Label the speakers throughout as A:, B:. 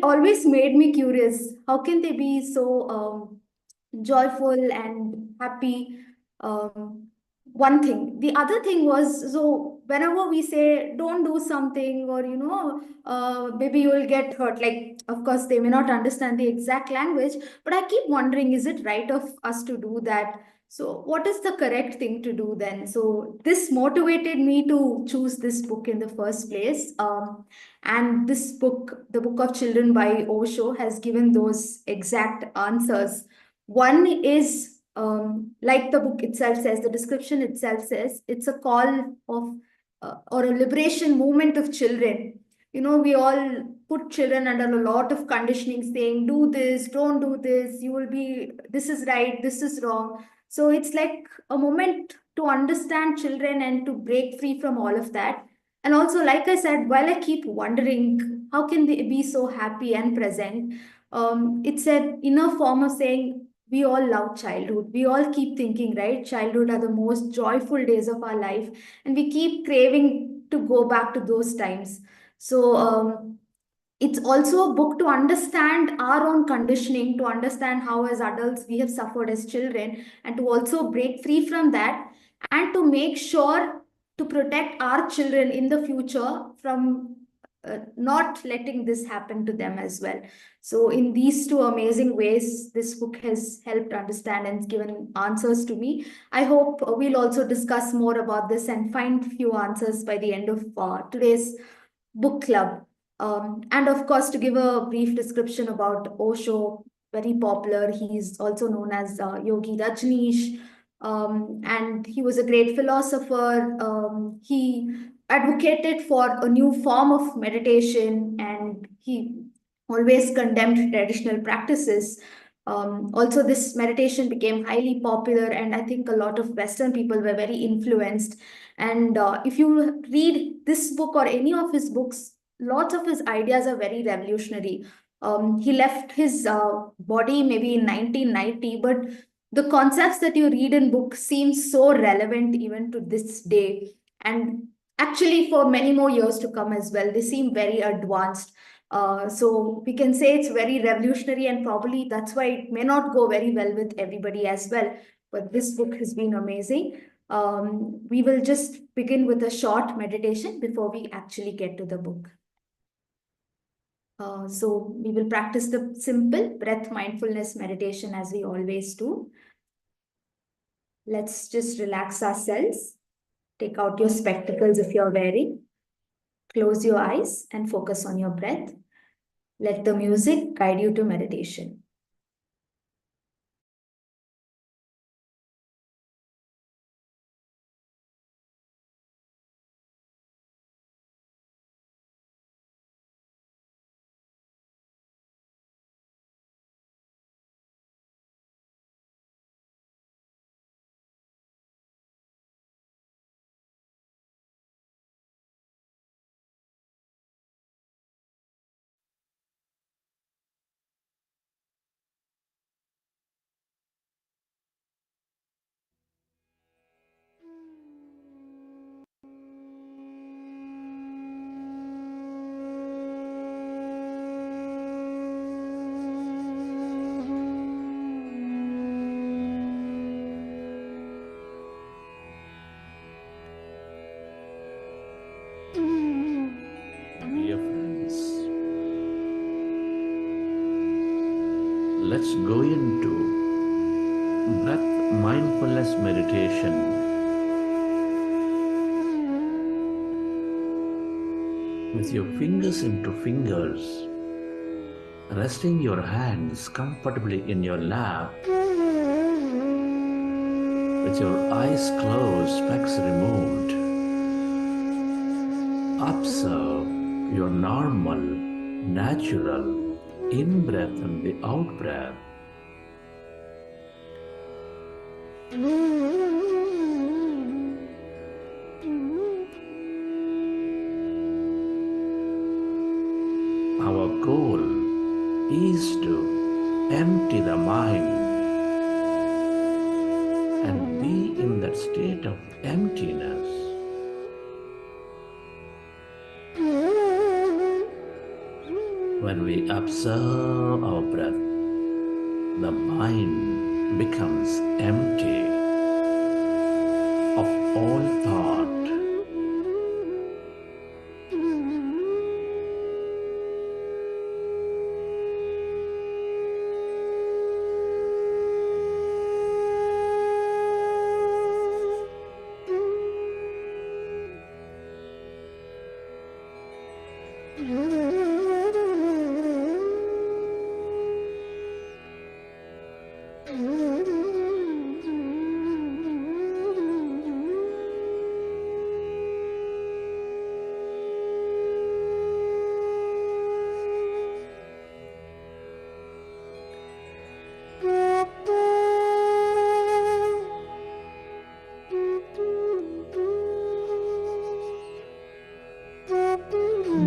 A: always made me curious. How can they be so joyful and happy? Um, One thing. The other thing was, so whenever we say don't do something, or maybe you will get hurt. Like, of course, they may not understand the exact language, but I keep wondering, is it right of us to do that? So, what is the correct thing to do then? So, this motivated me to choose this book in the first place. And this book, The Book of Children by Osho, has given those exact answers. One is, like the book itself says, the description itself says, it's a call of or a liberation movement of children. We all put children under a lot of conditioning, saying, do this, don't do this, you will be, this is right, this is wrong. So it's like a moment to understand children and to break free from all of that. And also, like I said, while I keep wondering, how can they be so happy and present? It's an inner form of saying, we all love childhood. We all keep thinking, right? Childhood are the most joyful days of our life. And we keep craving to go back to those times. So, it's also a book to understand our own conditioning, to understand how, as adults, we have suffered as children, and to also break free from that, and to make sure to protect our children in the future from not letting this happen to them as well. So, in these two amazing ways, this book has helped understand and given answers to me. I hope we'll also discuss more about this and find few answers by the end of today's book club. And of course, to give a brief description about Osho, very popular. He's also known as Yogi Rajneesh, and he was a great philosopher. He advocated for a new form of meditation, and he always condemned traditional practices. Also, this meditation became highly popular, and I think a lot of Western people were very influenced. And if you read this book or any of his books, lots of his ideas are very revolutionary. He left his body maybe in 1990, but the concepts that you read in book seem so relevant even to this day. And actually, for many more years to come as well, they seem very advanced. So we can say it's very revolutionary, and probably that's why it may not go very well with everybody as well. But this book has been amazing. We will just begin with a short meditation before we actually get to the book. So we will practice the simple breath mindfulness meditation as we always do. Let's just relax ourselves. Take out your spectacles if you're wearing. Close your eyes and focus on your breath. Let the music guide you to meditation.
B: Dear friends, let's go into breath mindfulness meditation. With your fingers into fingers, resting your hands comfortably in your lap, with your eyes closed, specs removed. Observe your normal, natural in-breath and the out-breath. Our goal is to empty the mind and be in that state of emptiness. When we observe our breath, the mind becomes empty of all thought.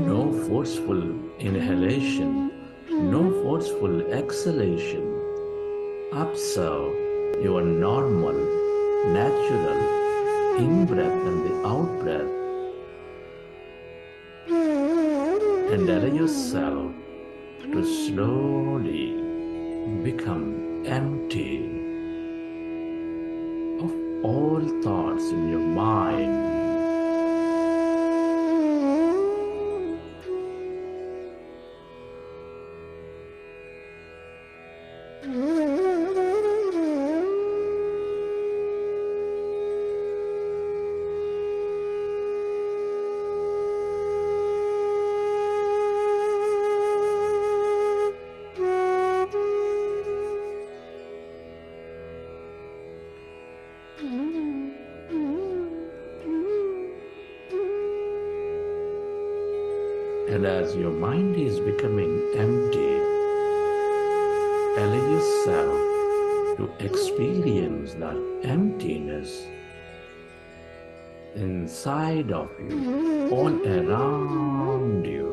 B: No forceful inhalation, no forceful exhalation. Observe your normal, natural in-breath and the out-breath, and allow yourself to slowly become empty of all thoughts in your mind. And as your mind is becoming empty, allow yourself to experience that emptiness inside of you, all around you.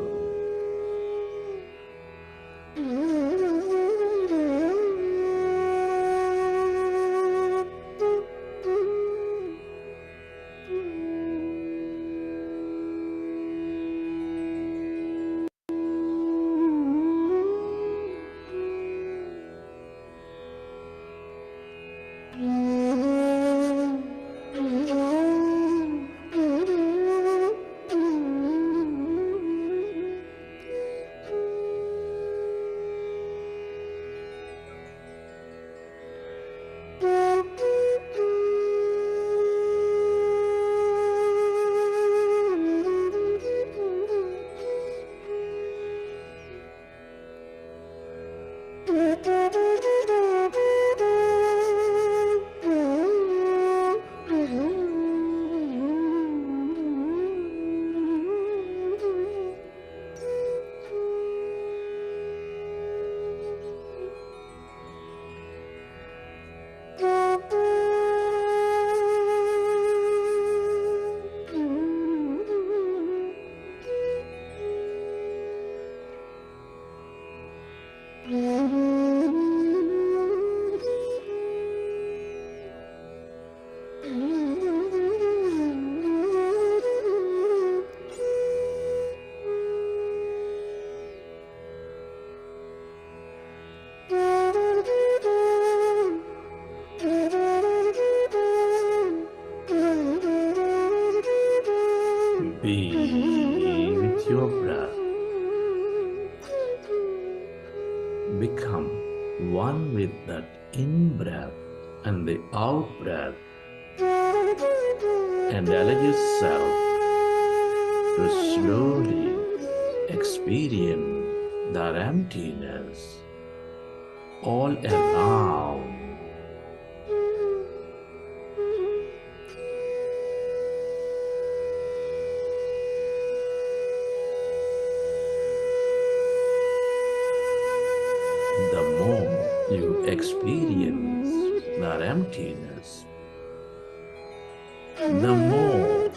B: Be with your breath. Become one with that in-breath and the out-breath, and allow yourself to slowly experience that emptiness all around. The more you experience that emptiness, the more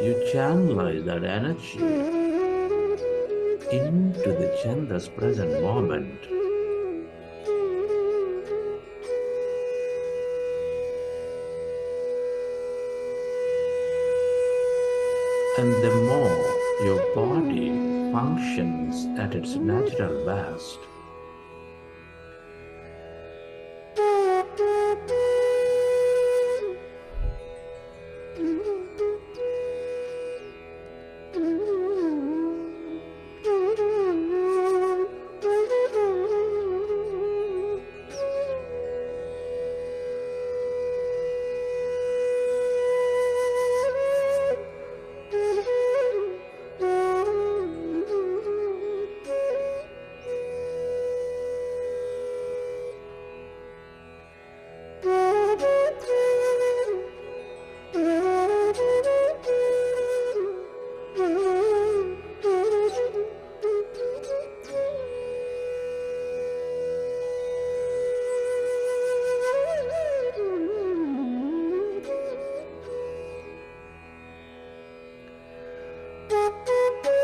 B: you channelize that energy into the Chandra's present moment. And the more your body functions at its natural best.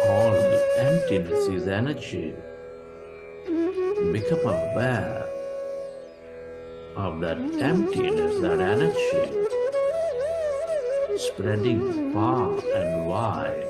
B: All emptiness is energy. Become aware of that emptiness, that energy, spreading far and wide.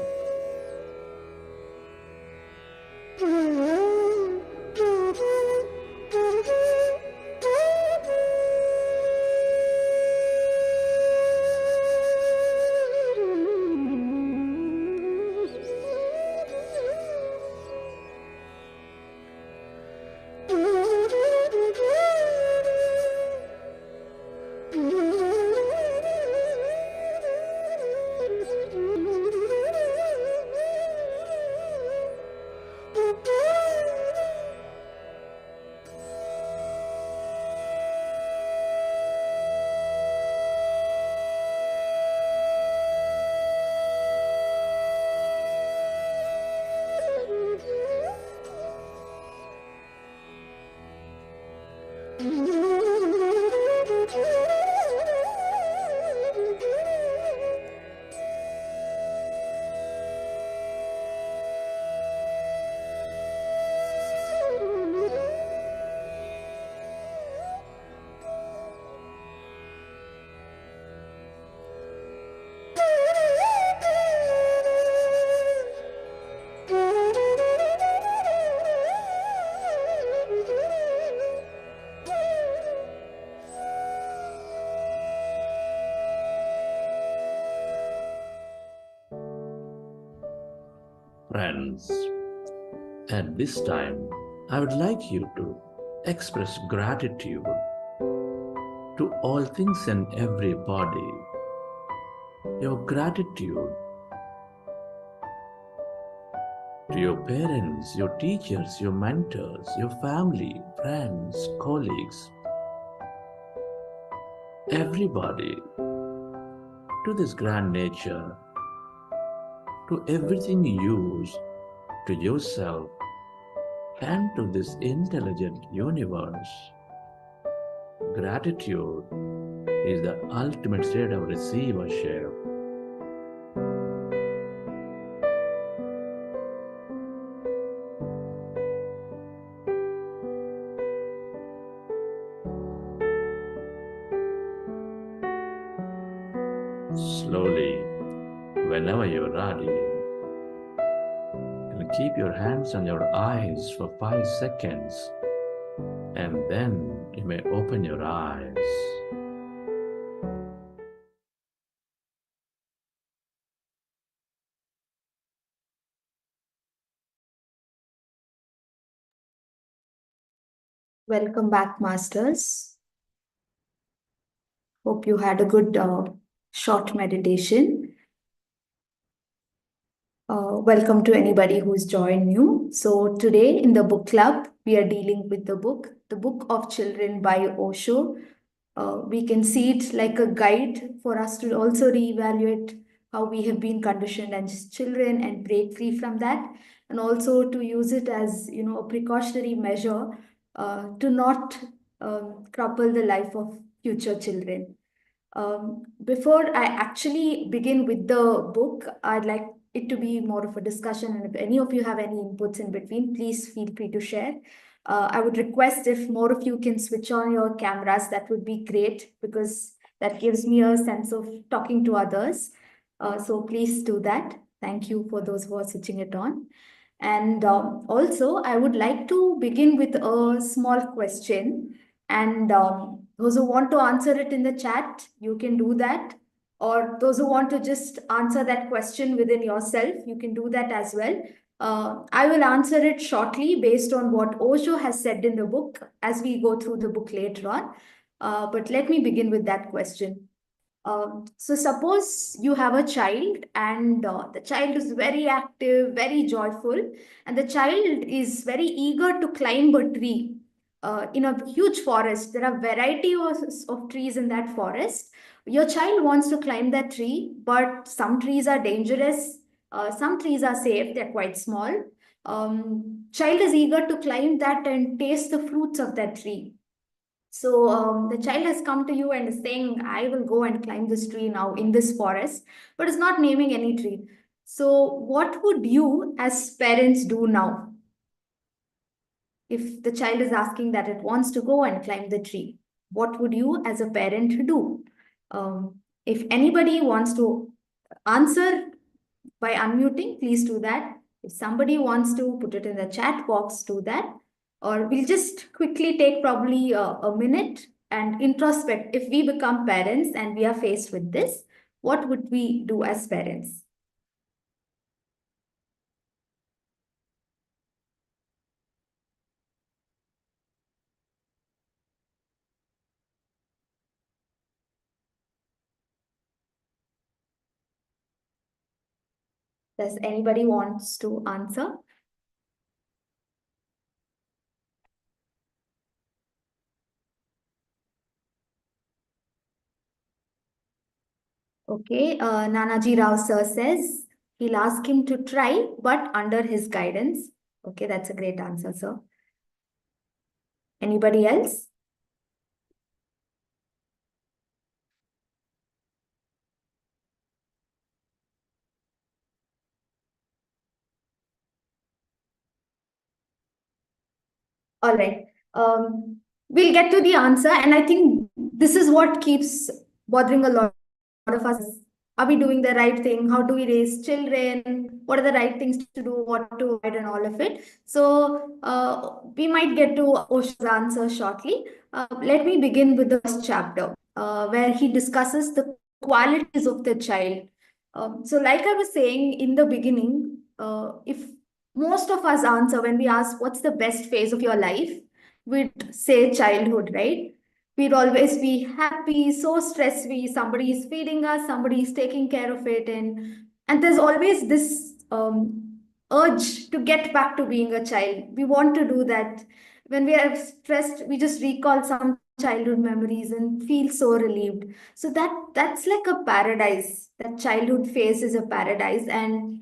B: Friends, at this time, I would like you to express gratitude to all things and everybody. Your gratitude to your parents, your teachers, your mentors, your family, friends, colleagues, everybody, to this grand nature, to everything you use, to yourself, and to this intelligent universe. Gratitude is the ultimate state of receivership. Slowly, whenever you're ready, and keep your hands on your eyes for 5 seconds, and then you may open your eyes.
A: Welcome back, Masters. Hope you had a good short meditation. Welcome to anybody who's joined new. So today in the book club, we are dealing with the Book of Children by Osho. We can see it like a guide for us to also reevaluate how we have been conditioned as children and break free from that, and also to use it as a precautionary measure to not cripple the life of future children. Before I actually begin with the book, I'd like it to be more of a discussion. And if any of you have any inputs in between, please feel free to share. I would request if more of you can switch on your cameras, that would be great, because that gives me a sense of talking to others. So please do that. Thank you for those who are switching it on. And also, I would like to begin with a small question. And those who want to answer it in the chat, you can do that. Or those who want to just answer that question within yourself, you can do that as well. I will answer it shortly based on what Osho has said in the book as we go through the book later on. But let me begin with that question. So suppose you have a child and the child is very active, very joyful, and the child is very eager to climb a tree in a huge forest. There are variety of trees in that forest. Your child wants to climb that tree, but some trees are dangerous. Some trees are safe. They're quite small. Child is eager to climb that and taste the fruits of that tree. So the child has come to you and is saying, I will go and climb this tree now in this forest, but is not naming any tree. So, what would you as parents do now if the child is asking that it wants to go and climb the tree? What would you as a parent do? If anybody wants to answer by unmuting, please do that. If somebody wants to put it in the chat box, do that. Or we'll just quickly take probably a minute and introspect. If we become parents and we are faced with this, what would we do as parents? Does anybody wants to answer? Okay, Nanaji Rao sir says he'll ask him to try, but under his guidance. Okay, that's a great answer, sir. Anybody else? All right. We'll get to the answer, and I think this is what keeps bothering a lot of us. Are we doing the right thing? How do we raise children? What are the right things to do? What to avoid, and all of it. So we might get to Osho's answer shortly. Let me begin with the first chapter, where he discusses the qualities of the child. So, like I was saying in the beginning, if most of us answer when we ask what's the best phase of your life, we'd say childhood, right? We'd always be happy, so stress free. Somebody is feeding us, somebody is taking care of it, and there's always this urge to get back to being a child. We want to do that. When we are stressed, we just recall some childhood memories and feel so relieved. So that's like a paradise. That childhood phase is a paradise, and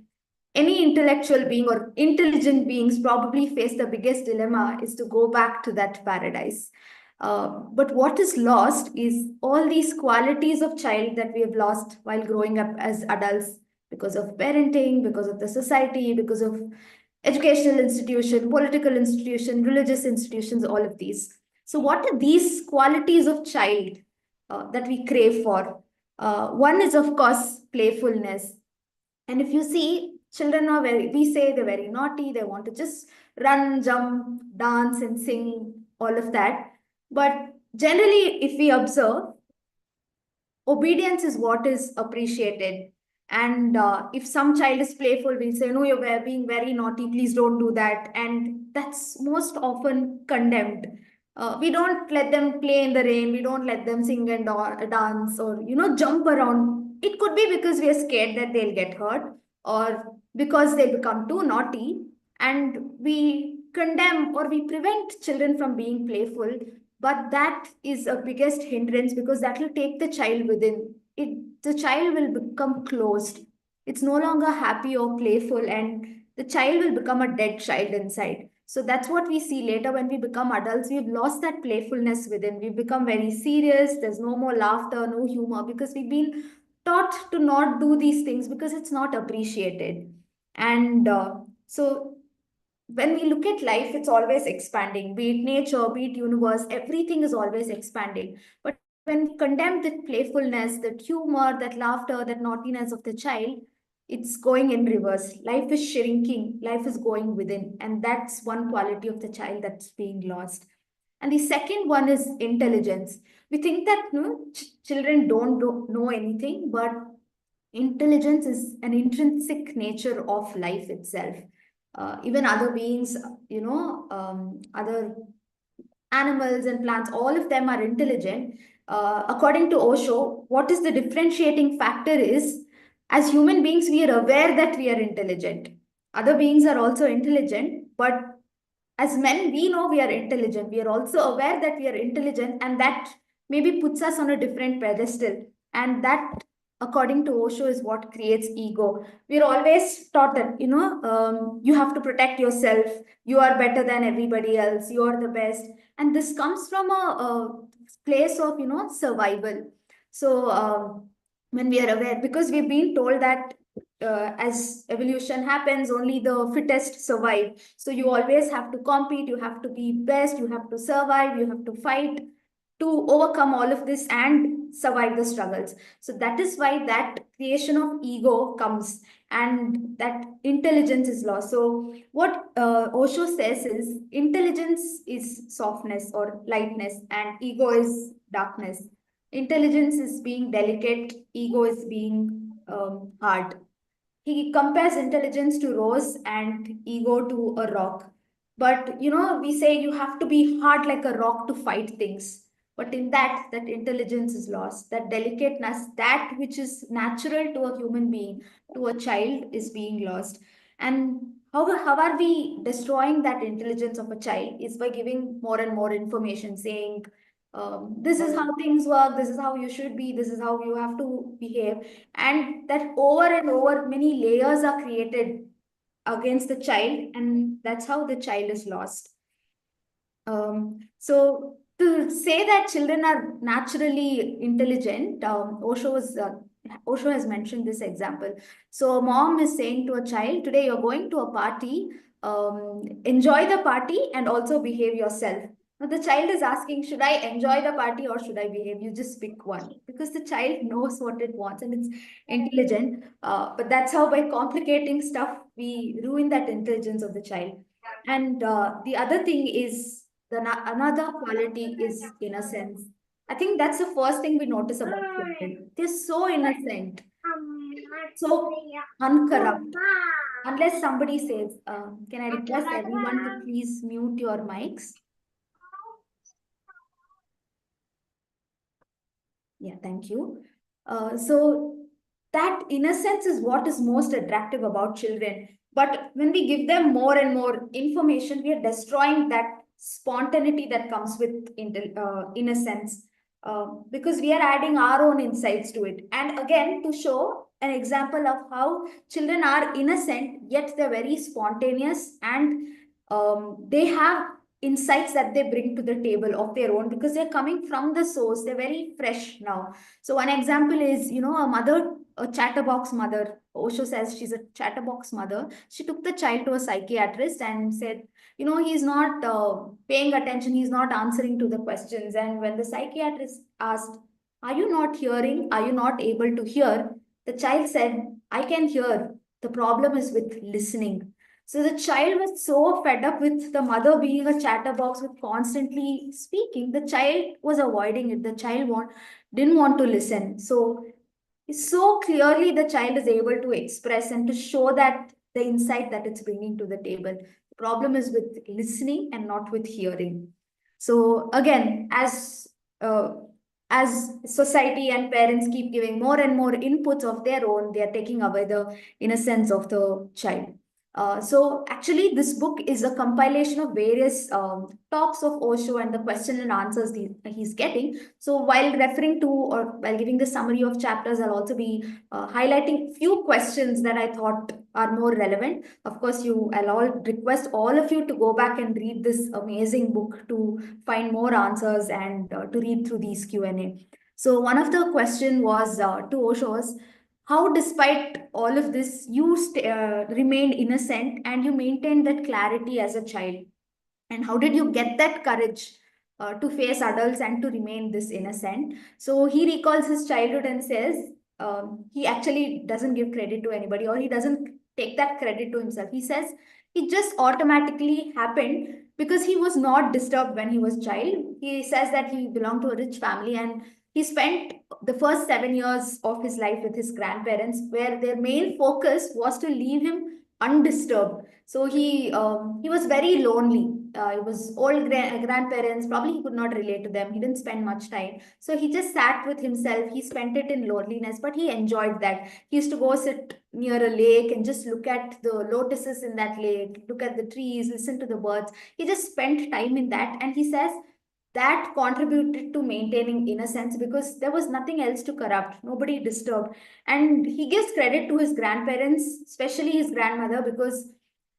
A: any intellectual being or intelligent beings probably face the biggest dilemma is to go back to that paradise. But what is lost is all these qualities of child that we have lost while growing up as adults because of parenting, because of the society, because of educational institution, political institution, religious institutions, all of these. So what are these qualities of child that we crave for? One is, of course, playfulness. And if you see, children are we say they're very naughty, they want to just run, jump, dance, and sing, all of that. But generally, if we observe, obedience is what is appreciated. And if some child is playful, we'll say, no, you're being very naughty, please don't do that. And that's most often condemned. We don't let them play in the rain, we don't let them sing and dance or, jump around. It could be because we are scared that they'll get hurt or because they become too naughty. And we condemn or we prevent children from being playful, but that is a biggest hindrance because that will take the child within it. The child will become closed. It's no longer happy or playful, and the child will become a dead child inside. So that's what we see later when we become adults. We've lost that playfulness within. We've become very serious. There's no more laughter, no humor, because we've been taught to not do these things because it's not appreciated. And so when we look at life, it's always expanding, be it nature, be it universe, everything is always expanding. But when we condemn that playfulness, that humor, that laughter, that naughtiness of the child, it's going in reverse. Life is shrinking, life is going within. And that's one quality of the child that's being lost. And the second one is intelligence. We think that children don't know anything, but intelligence is an intrinsic nature of life itself. Even other beings, other animals and plants, all of them are intelligent. According to Osho, what is the differentiating factor is, as human beings, we are aware that we are intelligent. Other beings are also intelligent, but as men, we know we are intelligent. We are also aware that we are intelligent, and that maybe puts us on a different pedestal. And that, according to Osho, is what creates ego. We're always taught that, you have to protect yourself. You are better than everybody else. You are the best. And this comes from a place of, survival. So, when we are aware, because we've been told that as evolution happens, only the fittest survive. So you always have to compete, you have to be best, you have to survive, you have to fight to overcome all of this and survive the struggles. So that is why that creation of ego comes, and that intelligence is lost. So what Osho says is, intelligence is softness or lightness, and ego is darkness. Intelligence is being delicate, ego is being hard. He compares intelligence to rose and ego to a rock. But we say you have to be hard like a rock to fight things. But in that intelligence is lost. That delicateness, that which is natural to a human being, to a child, is being lost. And how are we destroying that intelligence of a child? Is by giving more and more information, saying, this is how things work, this is how you should be, this is how you have to behave. And that over and over, many layers are created against the child, and that's how the child is lost. So to say that children are naturally intelligent, Osho has mentioned this example. So a mom is saying to a child, today you're going to a party, enjoy the party and also behave yourself. Now the child is asking, should I enjoy the party or should I behave? You just pick one, because the child knows what it wants and it's intelligent. But that's how, by complicating stuff, we ruin that intelligence of the child. And the other thing is, another quality is innocence. I think that's the first thing we notice about children. They're so innocent, so uncorrupt. Unless somebody says, can I request everyone to please mute your mics? Yeah, thank you. So that innocence is what is most attractive about children. But when we give them more and more information, we are destroying that spontaneity that comes with innocence, because we are adding our own insights to it. And again, to show an example of how children are innocent, yet they're very spontaneous, and they have insights that they bring to the table of their own, because they're coming from the source, they're very fresh now. So one example is, a mother, a chatterbox mother. Osho says she's a chatterbox mother. She took the child to a psychiatrist and said, he's not paying attention, he's not answering to the questions. And when the psychiatrist asked, are you not hearing, are you not able to hear, the child said, I can hear, the problem is with listening. So the child was so fed up with the mother being a chatterbox with constantly speaking. The child was avoiding it. The child didn't want to listen. So clearly the child is able to express and to show that the insight that it's bringing to the table. The problem is with listening and not with hearing. So again, as society and parents keep giving more and more inputs of their own, they are taking away the innocence of the child. So actually, this book is a compilation of various talks of Osho and the question and answers he's getting. So while referring to, or while giving the summary of chapters, I'll also be highlighting few questions that I thought are more relevant. Of course, I'll all request all of you to go back and read this amazing book to find more answers and to read through these Q&A. So one of the question was to Osho's, how, despite all of this, you remained innocent and you maintained that clarity as a child? And how did you get that courage to face adults and to remain this innocent? So he recalls his childhood and says, he actually doesn't give credit to anybody, or he doesn't take that credit to himself. He says it just automatically happened because he was not disturbed when he was child. He says that he belonged to a rich family, and he spent the first 7 years of his life with his grandparents, where their main focus was to leave him undisturbed. So he was very lonely. It was old grandparents. Probably he could not relate to them. He didn't spend much time. So he just sat with himself. He spent it in loneliness, but he enjoyed that. He used to go sit near a lake and just look at the lotuses in that lake, look at the trees, listen to the birds. He just spent time in that. And he says that contributed to maintaining innocence because there was nothing else to corrupt, nobody disturbed. And he gives credit to his grandparents, especially his grandmother, because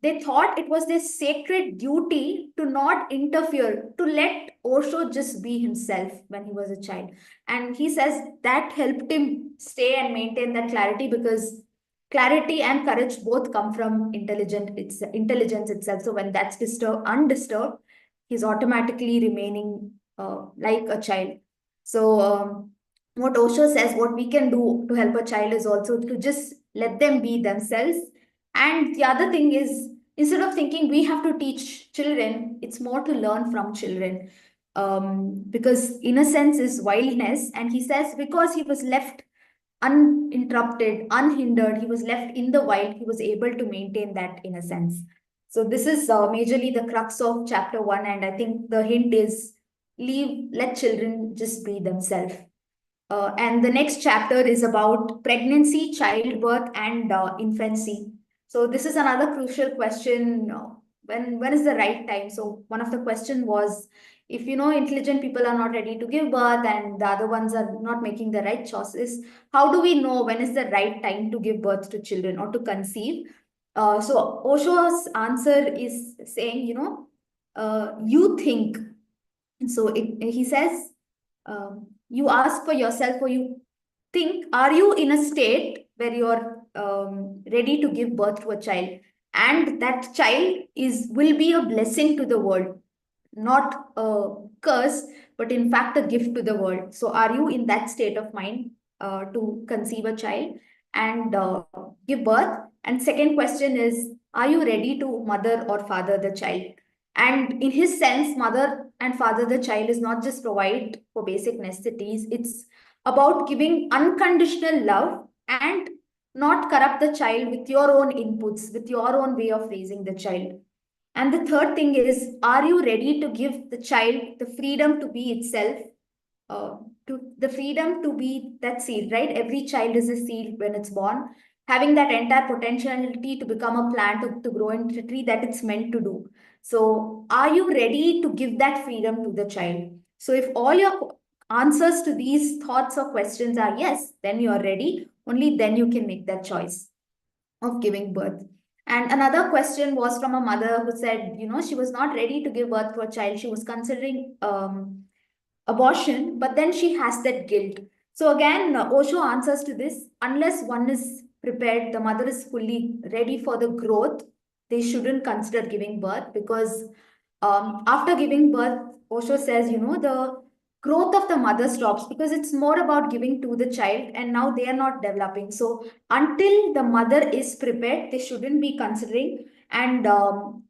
A: they thought it was their sacred duty to not interfere, to let Osho just be himself when he was a child. And he says that helped him stay and maintain that clarity, because clarity and courage both come from intelligence itself. So when that's undisturbed, he's automatically remaining like a child. So what Osho says, what we can do to help a child is also to just let them be themselves. And the other thing is, instead of thinking we have to teach children, it's more to learn from children. Because innocence is wildness. And he says because he was left uninterrupted, unhindered, he was left in the wild, he was able to maintain that innocence. So this is majorly the crux of chapter 1, and I think the hint is let children just be themselves. And the next chapter is about pregnancy, childbirth, and infancy. So this is another crucial question. When is the right time? So one of the question was, if intelligent people are not ready to give birth and the other ones are not making the right choices, how do we know when is the right time to give birth to children or to conceive? So Osho's answer is saying, you think. So he says, you ask for yourself, or you think, are you in a state where you're ready to give birth to a child, and that child will be a blessing to the world, not a curse, but in fact a gift to the world. So are you in that state of mind to conceive a child and give birth? And second question is, are you ready to mother or father the child? And in his sense, mother and father the child is not just provide for basic necessities, it's about giving unconditional love and not corrupt the child with your own inputs, with your own way of raising the child. And the third thing is, are you ready to give the child the freedom to be itself, uh, to the freedom to be that seed, right? Every child is a seed when it's born, having that entire potentiality to become a plant, to grow into a tree that it's meant to do. So, are you ready to give that freedom to the child? So, if all your answers to these thoughts or questions are yes, then you are ready. Only then you can make that choice of giving birth. And another question was from a mother who said, she was not ready to give birth to a child. She was considering abortion, but then she has that guilt. So again, Osho answers to this, unless one is prepared, the mother is fully ready for the growth, they shouldn't consider giving birth, because after giving birth, Osho says, the growth of the mother stops, because it's more about giving to the child, and now they are not developing. So until the mother is prepared, they shouldn't be considering. And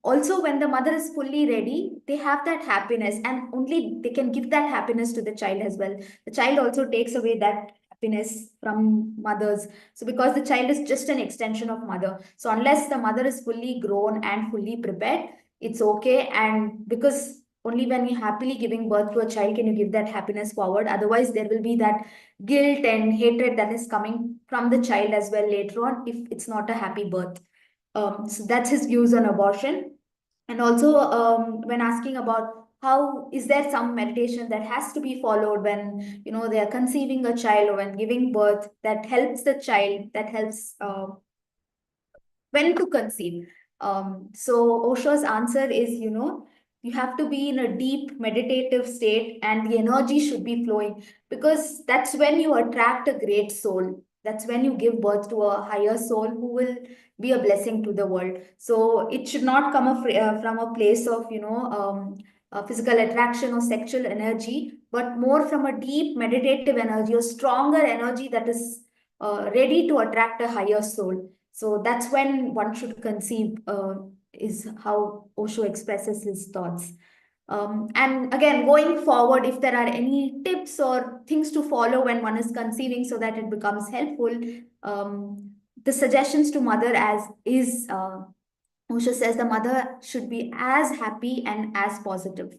A: also, when the mother is fully ready, they have that happiness, and only they can give that happiness to the child as well. The child also takes away that happiness from mothers. So, because the child is just an extension of mother. So, unless the mother is fully grown and fully prepared, it's okay. And because only when you're happily giving birth to a child can you give that happiness forward. Otherwise, there will be that guilt and hatred that is coming from the child as well later on if it's not a happy birth. So that's his views on abortion. And also, when asking about how is there some meditation that has to be followed when they are conceiving a child or when giving birth, that helps the child, that helps when to conceive. So Osho's answer is, you have to be in a deep meditative state and the energy should be flowing, because that's when you attract a great soul. That's when you give birth to a higher soul who will be a blessing to the world. So it should not come from a place of, physical attraction or sexual energy, but more from a deep meditative energy, a stronger energy that is ready to attract a higher soul. So that's when one should conceive, is how Osho expresses his thoughts. And again, going forward, if there are any tips or things to follow when one is conceiving so that it becomes helpful, the suggestions to mother as is, Osho says the mother should be as happy and as positive,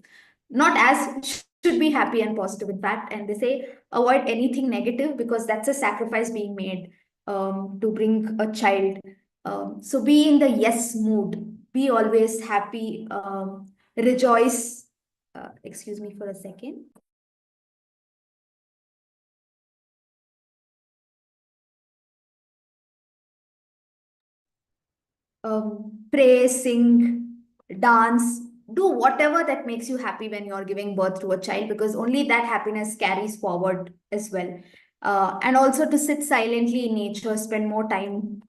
A: not as should be happy and positive, in fact. And they say avoid anything negative because that's a sacrifice being made, to bring a child. So be in the yes mood, be always happy, rejoice. Excuse me for a second. Pray, sing, dance, do whatever that makes you happy when you're giving birth to a child, because only that happiness carries forward as well. And also to sit silently in nature, spend more time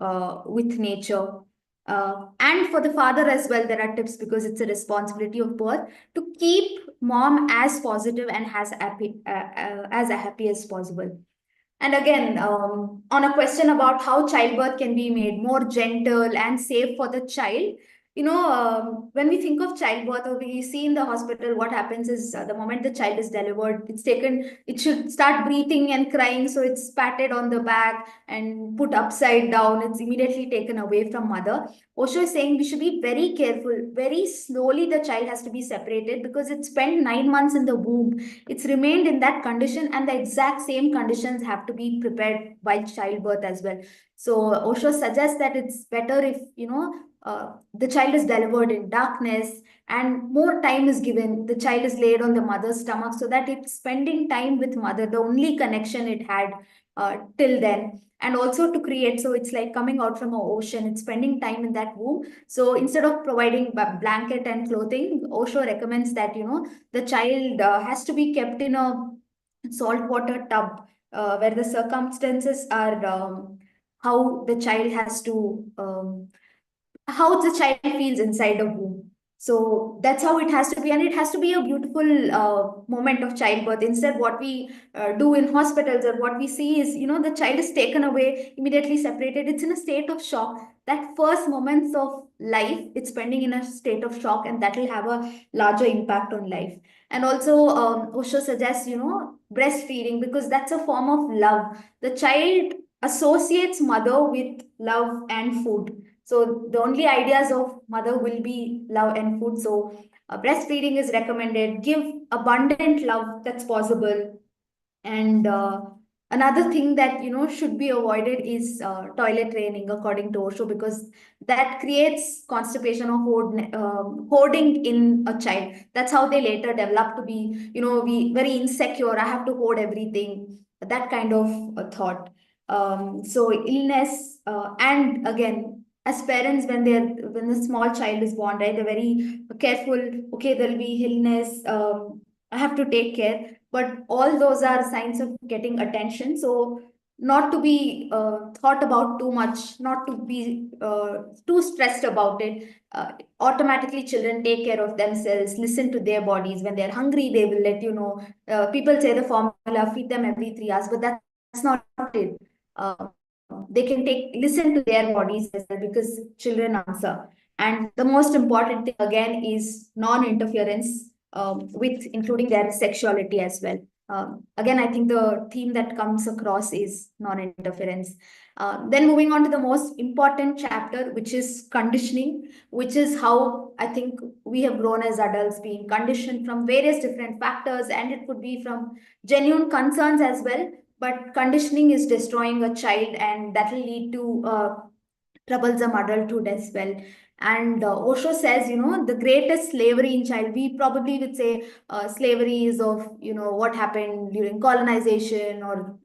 A: with nature. And for the father as well, there are tips because it's a responsibility of birth to keep mom as positive and as happy as possible. And again, on a question about how childbirth can be made more gentle and safe for the child, when we think of childbirth or we see in the hospital, what happens is the moment the child is delivered, it should start breathing and crying. So it's patted on the back and put upside down. It's immediately taken away from mother. Osho is saying we should be very careful. Very slowly, the child has to be separated because it spent 9 months in the womb. It's remained in that condition, and the exact same conditions have to be prepared while childbirth as well. So Osho suggests that it's better if the child is delivered in darkness and more time is given. The child is laid on the mother's stomach so that it's spending time with mother, the only connection it had till then. And also to create, so it's like coming out from an ocean, it's spending time in that womb. So instead of providing blanket and clothing, Osho recommends that the child has to be kept in a saltwater tub, where the circumstances are, how the child has to how the child feels inside a womb. So that's how it has to be, and it has to be a beautiful moment of childbirth. Instead, what we do in hospitals or what we see is, the child is taken away, immediately separated. It's in a state of shock. That first moments of life, it's spending in a state of shock, and that will have a larger impact on life. And also, Osho suggests, breastfeeding because that's a form of love. The child associates mother with love and food, so the only ideas of mother will be love and food. So breastfeeding is recommended. Give abundant love that's possible. And another thing that should be avoided is toilet training, according to Osho, because that creates constipation or hoarding in a child. That's how they later develop to be, be very insecure. I have to hoard everything. That kind of thought. So illness, and again, as parents, when the small child is born, right, they're very careful. Okay, there'll be illness. I have to take care, but all those are signs of getting attention. So not to be thought about too much, not to be too stressed about it. Automatically children take care of themselves, listen to their bodies. When they're hungry, they will let you know. People say the formula, feed them every 3 hours, but that's not it. uh, they can listen to their bodies as well, because children answer. And the most important thing again is non-interference, with including their sexuality as well. Again, I think the theme that comes across is non-interference. Then moving on to the most important chapter, which is conditioning, which is how I think we have grown as adults, being conditioned from various different factors, and it could be from genuine concerns as well. But conditioning is destroying a child, and that will lead to troublesome adulthood as well. And Osho says, the greatest slavery in child, we probably would say slavery is of, what happened during colonization, or,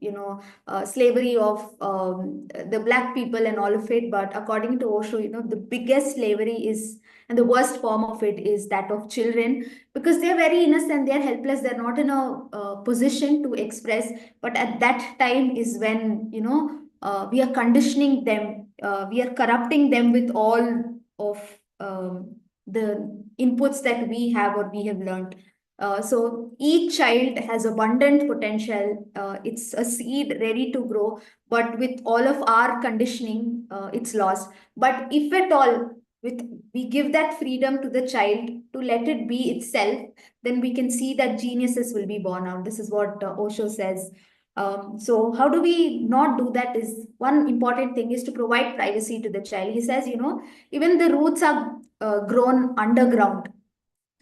A: slavery of the black people and all of it. But according to Osho, the biggest slavery is, and the worst form of it is that of children, because they're very innocent, they're helpless, they're not in a position to express. But at that time is when, we are conditioning them, we are corrupting them with all of the inputs that we have or we have learned. So each child has abundant potential. It's a seed ready to grow, but with all of our conditioning, it's lost. But if at all, with we give that freedom to the child to let it be itself, then we can see that geniuses will be born out. This is what Osho says. So how do we not do that? Is one important thing is to provide privacy to the child. He says, even the roots are grown underground,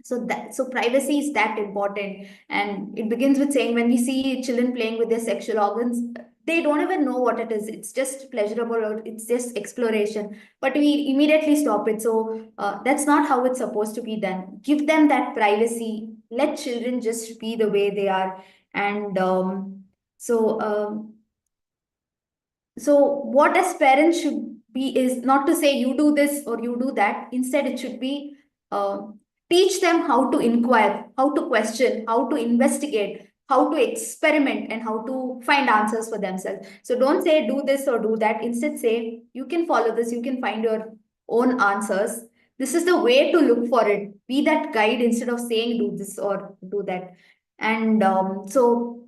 A: so privacy is that important. And it begins with saying, when we see children playing with their sexual organs, they don't even know what it is. It's just pleasurable, or it's just exploration, but we immediately stop it. So that's not how it's supposed to be done. Give them that privacy, let children just be the way they are. And so so what as parents should be is not to say you do this or you do that. Instead, it should be uh, teach them how to inquire, how to question, how to investigate, how to experiment, and how to find answers for themselves. So don't say do this or do that. Instead, say you can follow this, you can find your own answers. This is the way to look for it. Be that guide instead of saying do this or do that. And so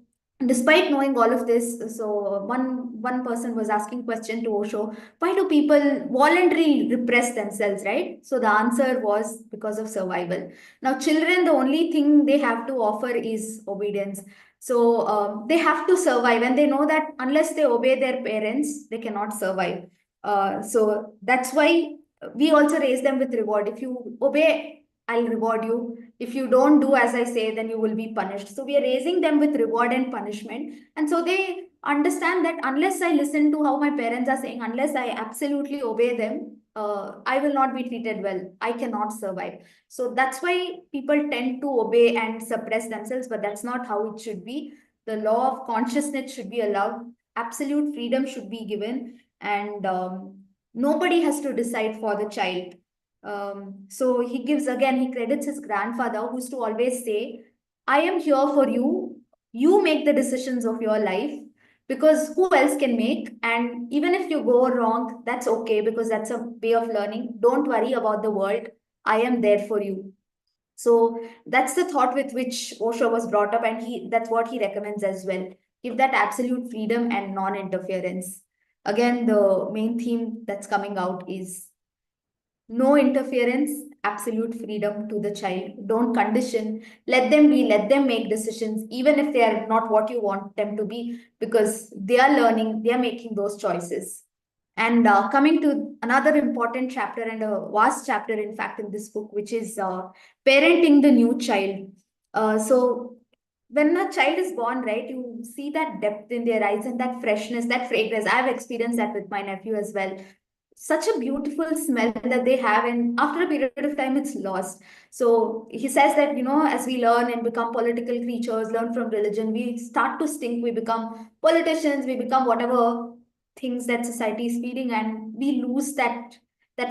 A: despite knowing all of this, so one person was asking question to Osho, why do people voluntarily repress themselves, right? So the answer was because of survival. Now children, the only thing they have to offer is obedience. So they have to survive, and they know that unless they obey their parents, they cannot survive. So that's why we also raise them with reward. If you obey, I'll reward you. If you don't do as I say, then you will be punished. So we are raising them with reward and punishment. And so they understand that unless I listen to how my parents are saying, unless I absolutely obey them, I will not be treated well. I cannot survive. So that's why people tend to obey and suppress themselves, but that's not how it should be. The law of consciousness should be allowed. Absolute freedom should be given. And nobody has to decide for the child. So he gives again, he credits his grandfather, who used to always say, I am here for you. You make the decisions of your life, because who else can make? And even if you go wrong, that's okay, because that's a way of learning. Don't worry about the world. I am there for you. So that's the thought with which Osho was brought up, and that's what he recommends as well. Give that absolute freedom and non-interference. Again, the main theme that's coming out is no interference, absolute freedom to the child. Don't condition. Let them be, let them make decisions, even if they are not what you want them to be, because they are learning, they are making those choices. And coming to another important chapter, and a vast chapter, in fact, in this book, which is parenting the new child. So when a child is born, right, you see that depth in their eyes and that freshness, that fragrance. I've experienced that with my nephew as well. Such a beautiful smell that they have, and after a period of time it's lost. So he says that, as we learn and become political creatures, learn from religion, we start to stink, we become politicians, we become whatever things that society is feeding, and we lose that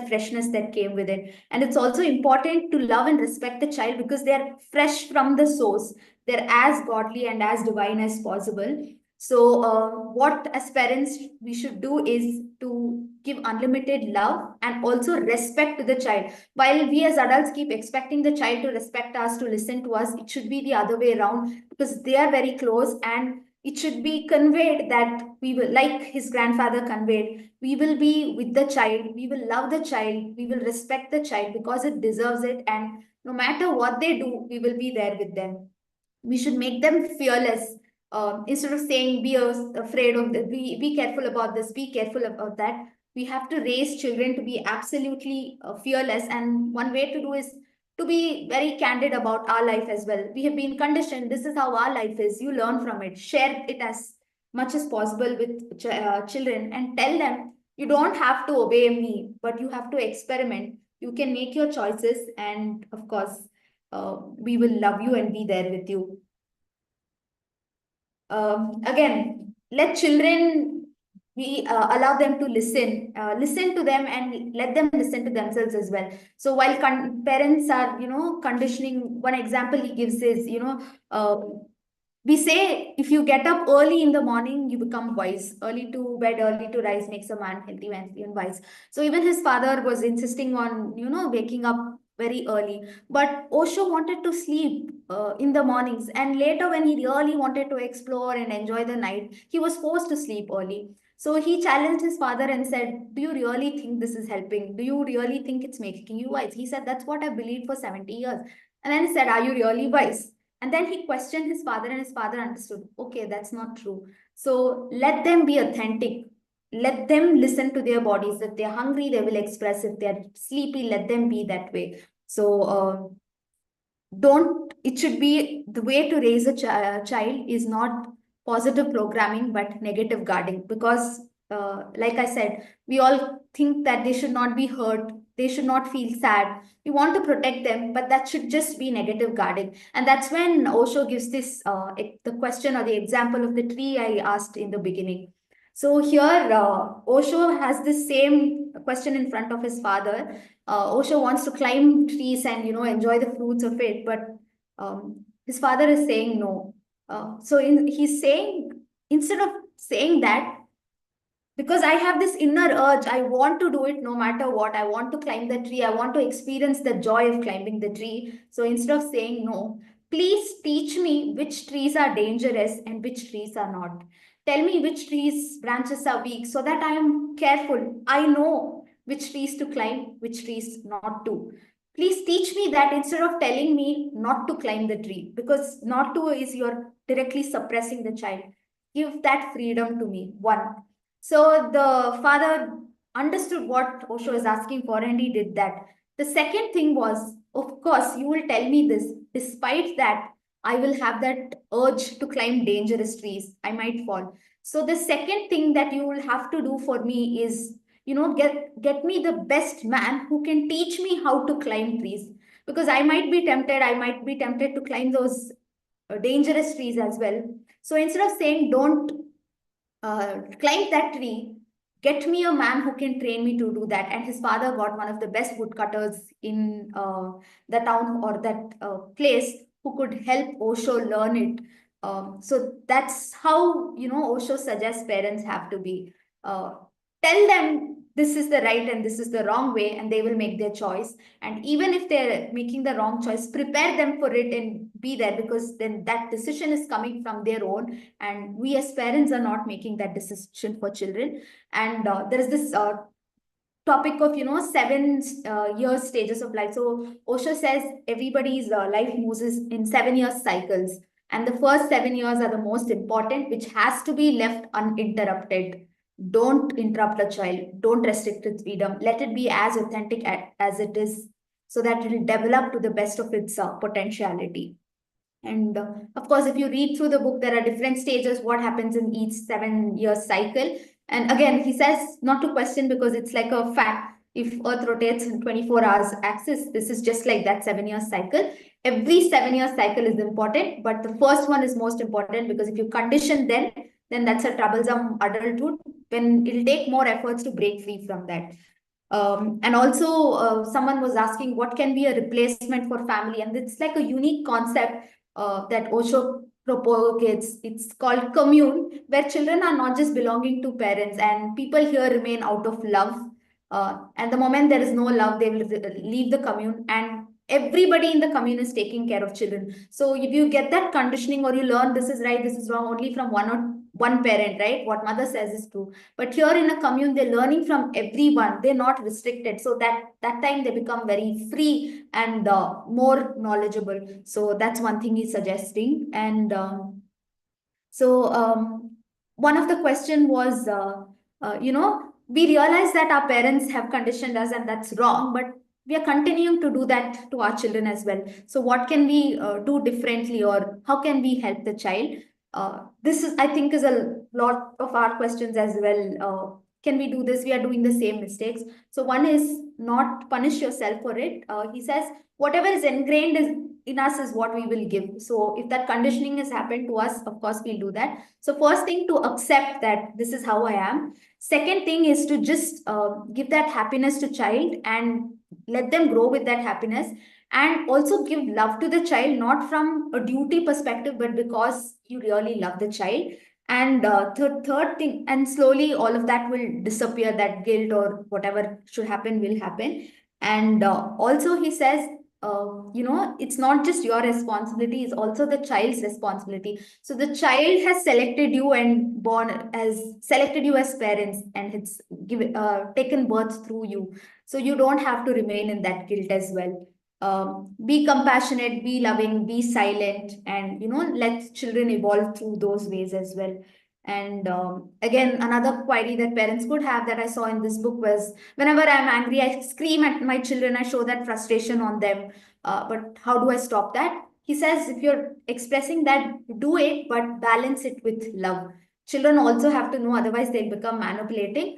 A: freshness that came with it. And it's also important to love and respect the child, because they're fresh from the source. They're as godly and as divine as possible. So what as parents we should do is to give unlimited love and also respect to the child. While we as adults keep expecting the child to respect us, to listen to us, it should be the other way around, because they are very close, and it should be conveyed that we will, like his grandfather conveyed, we will be with the child, we will love the child, we will respect the child because it deserves it, and no matter what they do, we will be there with them. We should make them fearless. Instead of saying be afraid of be careful about this, be careful about that, we have to raise children to be absolutely fearless. And one way to do is to be very candid about our life as well. We have been conditioned, this is how our life is, you learn from it, share it as much as possible with children, and tell them you don't have to obey me, but you have to experiment, you can make your choices, and of course we will love you and be there with you. Again, let children, we allow them to listen to them, and let them listen to themselves as well. So while parents are, conditioning, one example he gives is, we say if you get up early in the morning, you become wise. Early to bed, early to rise makes a man healthy, wealthy, and wise. So even his father was insisting on, waking up very early. But Osho wanted to sleep. in the mornings, and later when he really wanted to explore and enjoy the night, he was forced to sleep early. So he challenged his father and said, do you really think this is helping? Do you really think it's making you wise? He said, that's what I believed for 70 years. And then he said, are you really wise? And then he questioned his father, and his father understood, okay, that's not true. So let them be authentic. Let them listen to their bodies. If they're hungry, they will express. If they're sleepy, let them be that way. So don't, it should be the way to raise a child is not positive programming but negative guarding, because like I said, we all think that they should not be hurt, they should not feel sad, we want to protect them, but that should just be negative guarding. And that's when Osho gives this the question or the example of the tree I asked in the beginning. So here Osho has this same question in front of his father. Osho wants to climb trees and enjoy the fruits of it, but his father is saying no. He's saying, instead of saying that, because I have this inner urge, I want to do it no matter what. I want to climb the tree. I want to experience the joy of climbing the tree. So instead of saying no, please teach me which trees are dangerous and which trees are not. Tell me which trees branches are weak so that I am careful. I know which trees to climb, which trees not to. Please teach me that instead of telling me not to climb the tree, because not to is you're directly suppressing the child. Give that freedom to me. One. So the father understood what Osho is asking for, and he did that. The second thing was, of course, you will tell me this. Despite that, I will have that urge to climb dangerous trees. I might fall. So the second thing that you will have to do for me is, get me the best man who can teach me how to climb trees. Because I might be tempted. I might be tempted to climb those dangerous trees as well. So instead of saying don't climb that tree, get me a man who can train me to do that. And his father got one of the best woodcutters in the town or that place, who could help Osho learn it. So that's how, Osho suggests parents have to be. Uh, Tell them this is the right and this is the wrong way, and they will make their choice. And even if they're making the wrong choice, prepare them for it and be there, because then that decision is coming from their own, and we as parents are not making that decision for children. And there is this topic of 7 year stages of life. So Osho says everybody's life moves in 7 year cycles, and the first 7 years are the most important, which has to be left uninterrupted. Don't interrupt a child, don't restrict its freedom, let it be as authentic as it is, so that it will develop to the best of its potentiality. And of course, if you read through the book, there are different stages, what happens in each 7 year cycle. And again, he says not to question, because it's like a fact. If Earth rotates in 24 hours axis, this is just like that 7 year cycle. Every 7 year cycle is important, but the first one is most important, because if you condition then that's a troublesome adulthood, when it'll take more efforts to break free from that. And also, someone was asking what can be a replacement for family, and it's like a unique concept that Osho propagates. It's called commune, where children are not just belonging to parents, and people here remain out of love. And the moment there is no love, they will leave the commune, and everybody in the commune is taking care of children. So if you get that conditioning, or you learn this is right, this is wrong only from one parent, right? What mother says is true. But here in a commune, they're learning from everyone. They're not restricted. So that time they become very free and more knowledgeable. So that's one thing he's suggesting. And so one of the question was, we realize that our parents have conditioned us, and that's wrong, but we are continuing to do that to our children as well. So what can we do differently, or how can we help the child? This is, I think, is a lot of our questions as well. Can we do this? We are doing the same mistakes. So one is not punish yourself for it. He says whatever is ingrained in us is what we will give. So if that conditioning has happened to us, of course we'll do that. So first thing, to accept that this is how I am. Second thing is to just give that happiness to child and let them grow with that happiness, and also give love to the child, not from a duty perspective, but because you really love the child. And third thing, and slowly all of that will disappear, that guilt or whatever should happen will happen. And also he says, it's not just your responsibility, it's also the child's responsibility. So the child has selected you and selected you as parents, and it's taken birth through you. So you don't have to remain in that guilt as well. Be compassionate, be loving, be silent, and let children evolve through those ways as well. And again, another query that parents could have that I saw in this book was, whenever I'm angry, I scream at my children, I show that frustration on them. But how do I stop that? He says, if you're expressing that, do it, but balance it with love. Children also have to know, otherwise, they'll become manipulating.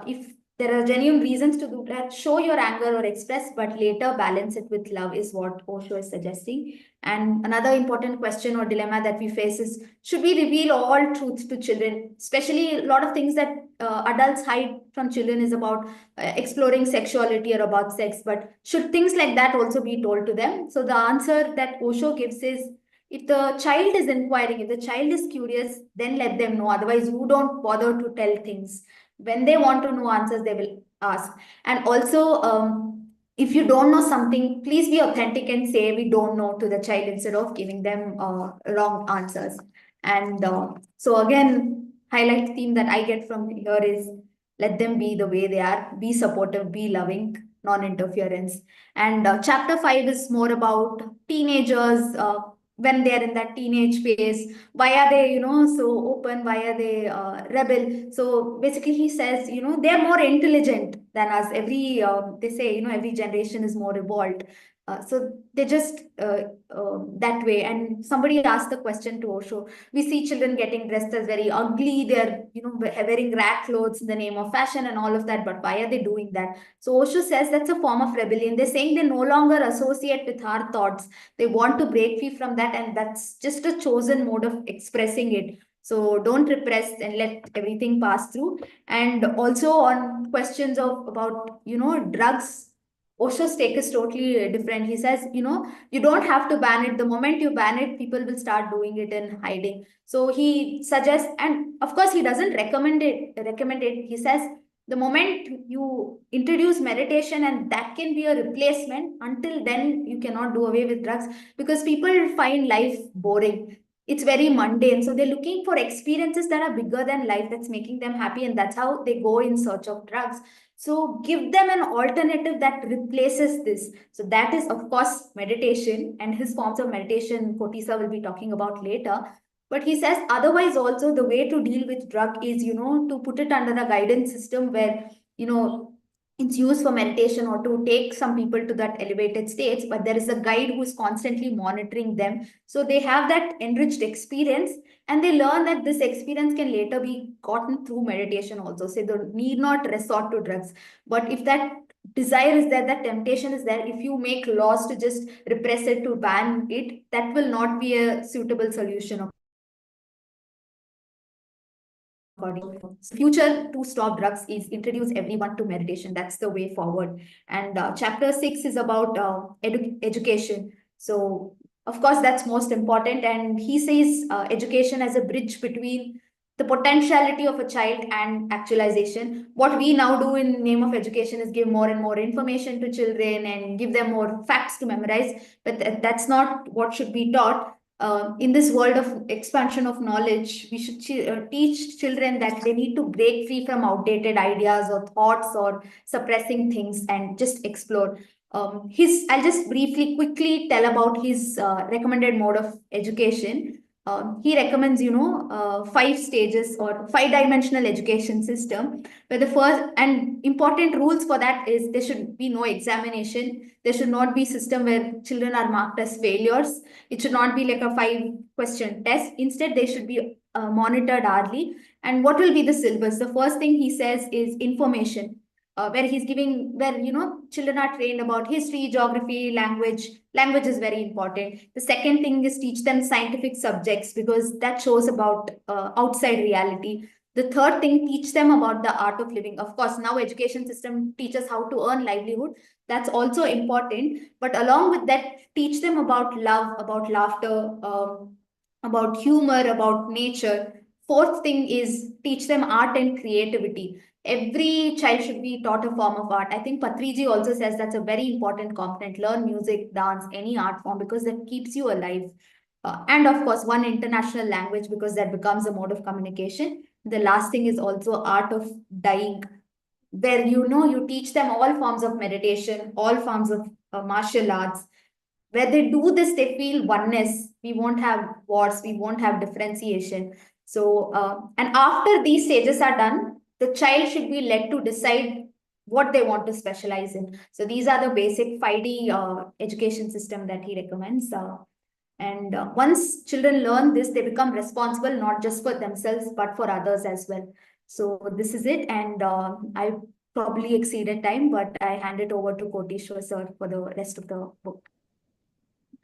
A: If there are genuine reasons to do that, show your anger or express, but later balance it with love, is what Osho is suggesting. And another important question or dilemma that we face is, should we reveal all truths to children? Especially a lot of things that adults hide from children is about exploring sexuality or about sex, but should things like that also be told to them? So the answer that Osho gives is, if the child is inquiring, if the child is curious, then let them know. Otherwise, you don't bother to tell things. When they want to know answers, they will ask. And also, if you don't know something, please be authentic and say we don't know to the child, instead of giving them wrong answers. And so again, highlight theme that I get from here is, let them be the way they are, be supportive, be loving, non-interference. And chapter 5 is more about teenagers, when they're in that teenage phase. Why are they, so open? Why are they rebel? So basically, he says, they're more intelligent than us. They say, every generation is more evolved. So they just that way. And somebody asked the question to Osho. We see children getting dressed as very ugly. They're, wearing rag clothes in the name of fashion and all of that. But why are they doing that? So Osho says that's a form of rebellion. They're saying they no longer associate with our thoughts. They want to break free from that, and that's just a chosen mode of expressing it. So don't repress and let everything pass through. And also on questions of about drugs, Osho's take is totally different. He says, you don't have to ban it. The moment you ban it, people will start doing it in hiding. So he suggests, and of course, he doesn't recommend it. He says, the moment you introduce meditation, and that can be a replacement, until then, you cannot do away with drugs, because people find life boring. It's very mundane. So they're looking for experiences that are bigger than life, that's making them happy. And that's how they go in search of drugs. So give them an alternative that replaces this. So that is, of course, meditation, and his forms of meditation, Kotisa will be talking about later. But he says, otherwise, also the way to deal with drug is, to put it under a guidance system where, it's used for meditation, or to take some people to that elevated states, but there is a guide who is constantly monitoring them. So they have that enriched experience, and they learn that this experience can later be gotten through meditation also. So they need not resort to drugs. But if that desire is there, that temptation is there, if you make laws to just repress it, to ban it, that will not be a suitable solution. Future to stop drugs is introduce everyone to meditation. That's the way forward. And chapter 6 is about education. So of course that's most important. And he says education as a bridge between the potentiality of a child and actualization. What we now do in name of education is give more and more information to children and give them more facts to memorize, but that's not what should be taught. In this world of expansion of knowledge, we should teach children that they need to break free from outdated ideas or thoughts or suppressing things, and just explore. I'll just briefly, quickly tell about his recommended mode of education. He recommends, 5 stages or 5-dimensional education system, where the first and important rules for that is there should be no examination. There should not be system where children are marked as failures. It should not be like a 5-question test. Instead, they should be monitored hourly. And what will be the syllabus? The first thing he says is information, where children are trained about history, geography, language. Language is very important. The second thing is teach them scientific subjects, because that shows about outside reality. The third thing, teach them about the art of living. Of course, now education system teaches how to earn livelihood. That's also important. But along with that, teach them about love, about laughter, about humor, about nature. Fourth thing is teach them art and creativity. every child should be taught a form of art. I think Patriji also says that's a very important component. Learn music, dance, any art form because that keeps you alive. And of course, one international language because that becomes a mode of communication. The last thing is also art of dying, where you teach them all forms of meditation, all forms of martial arts. Where they do this, they feel oneness. We won't have wars, we won't have differentiation. So, and after these stages are done, the child should be led to decide what they want to specialize in. So, these are the basic 5D education system that he recommends. And once children learn this, they become responsible not just for themselves, but for others as well. So, this is it. And I probably exceeded time, but I hand it over to Kotishwar sir for the rest of the book.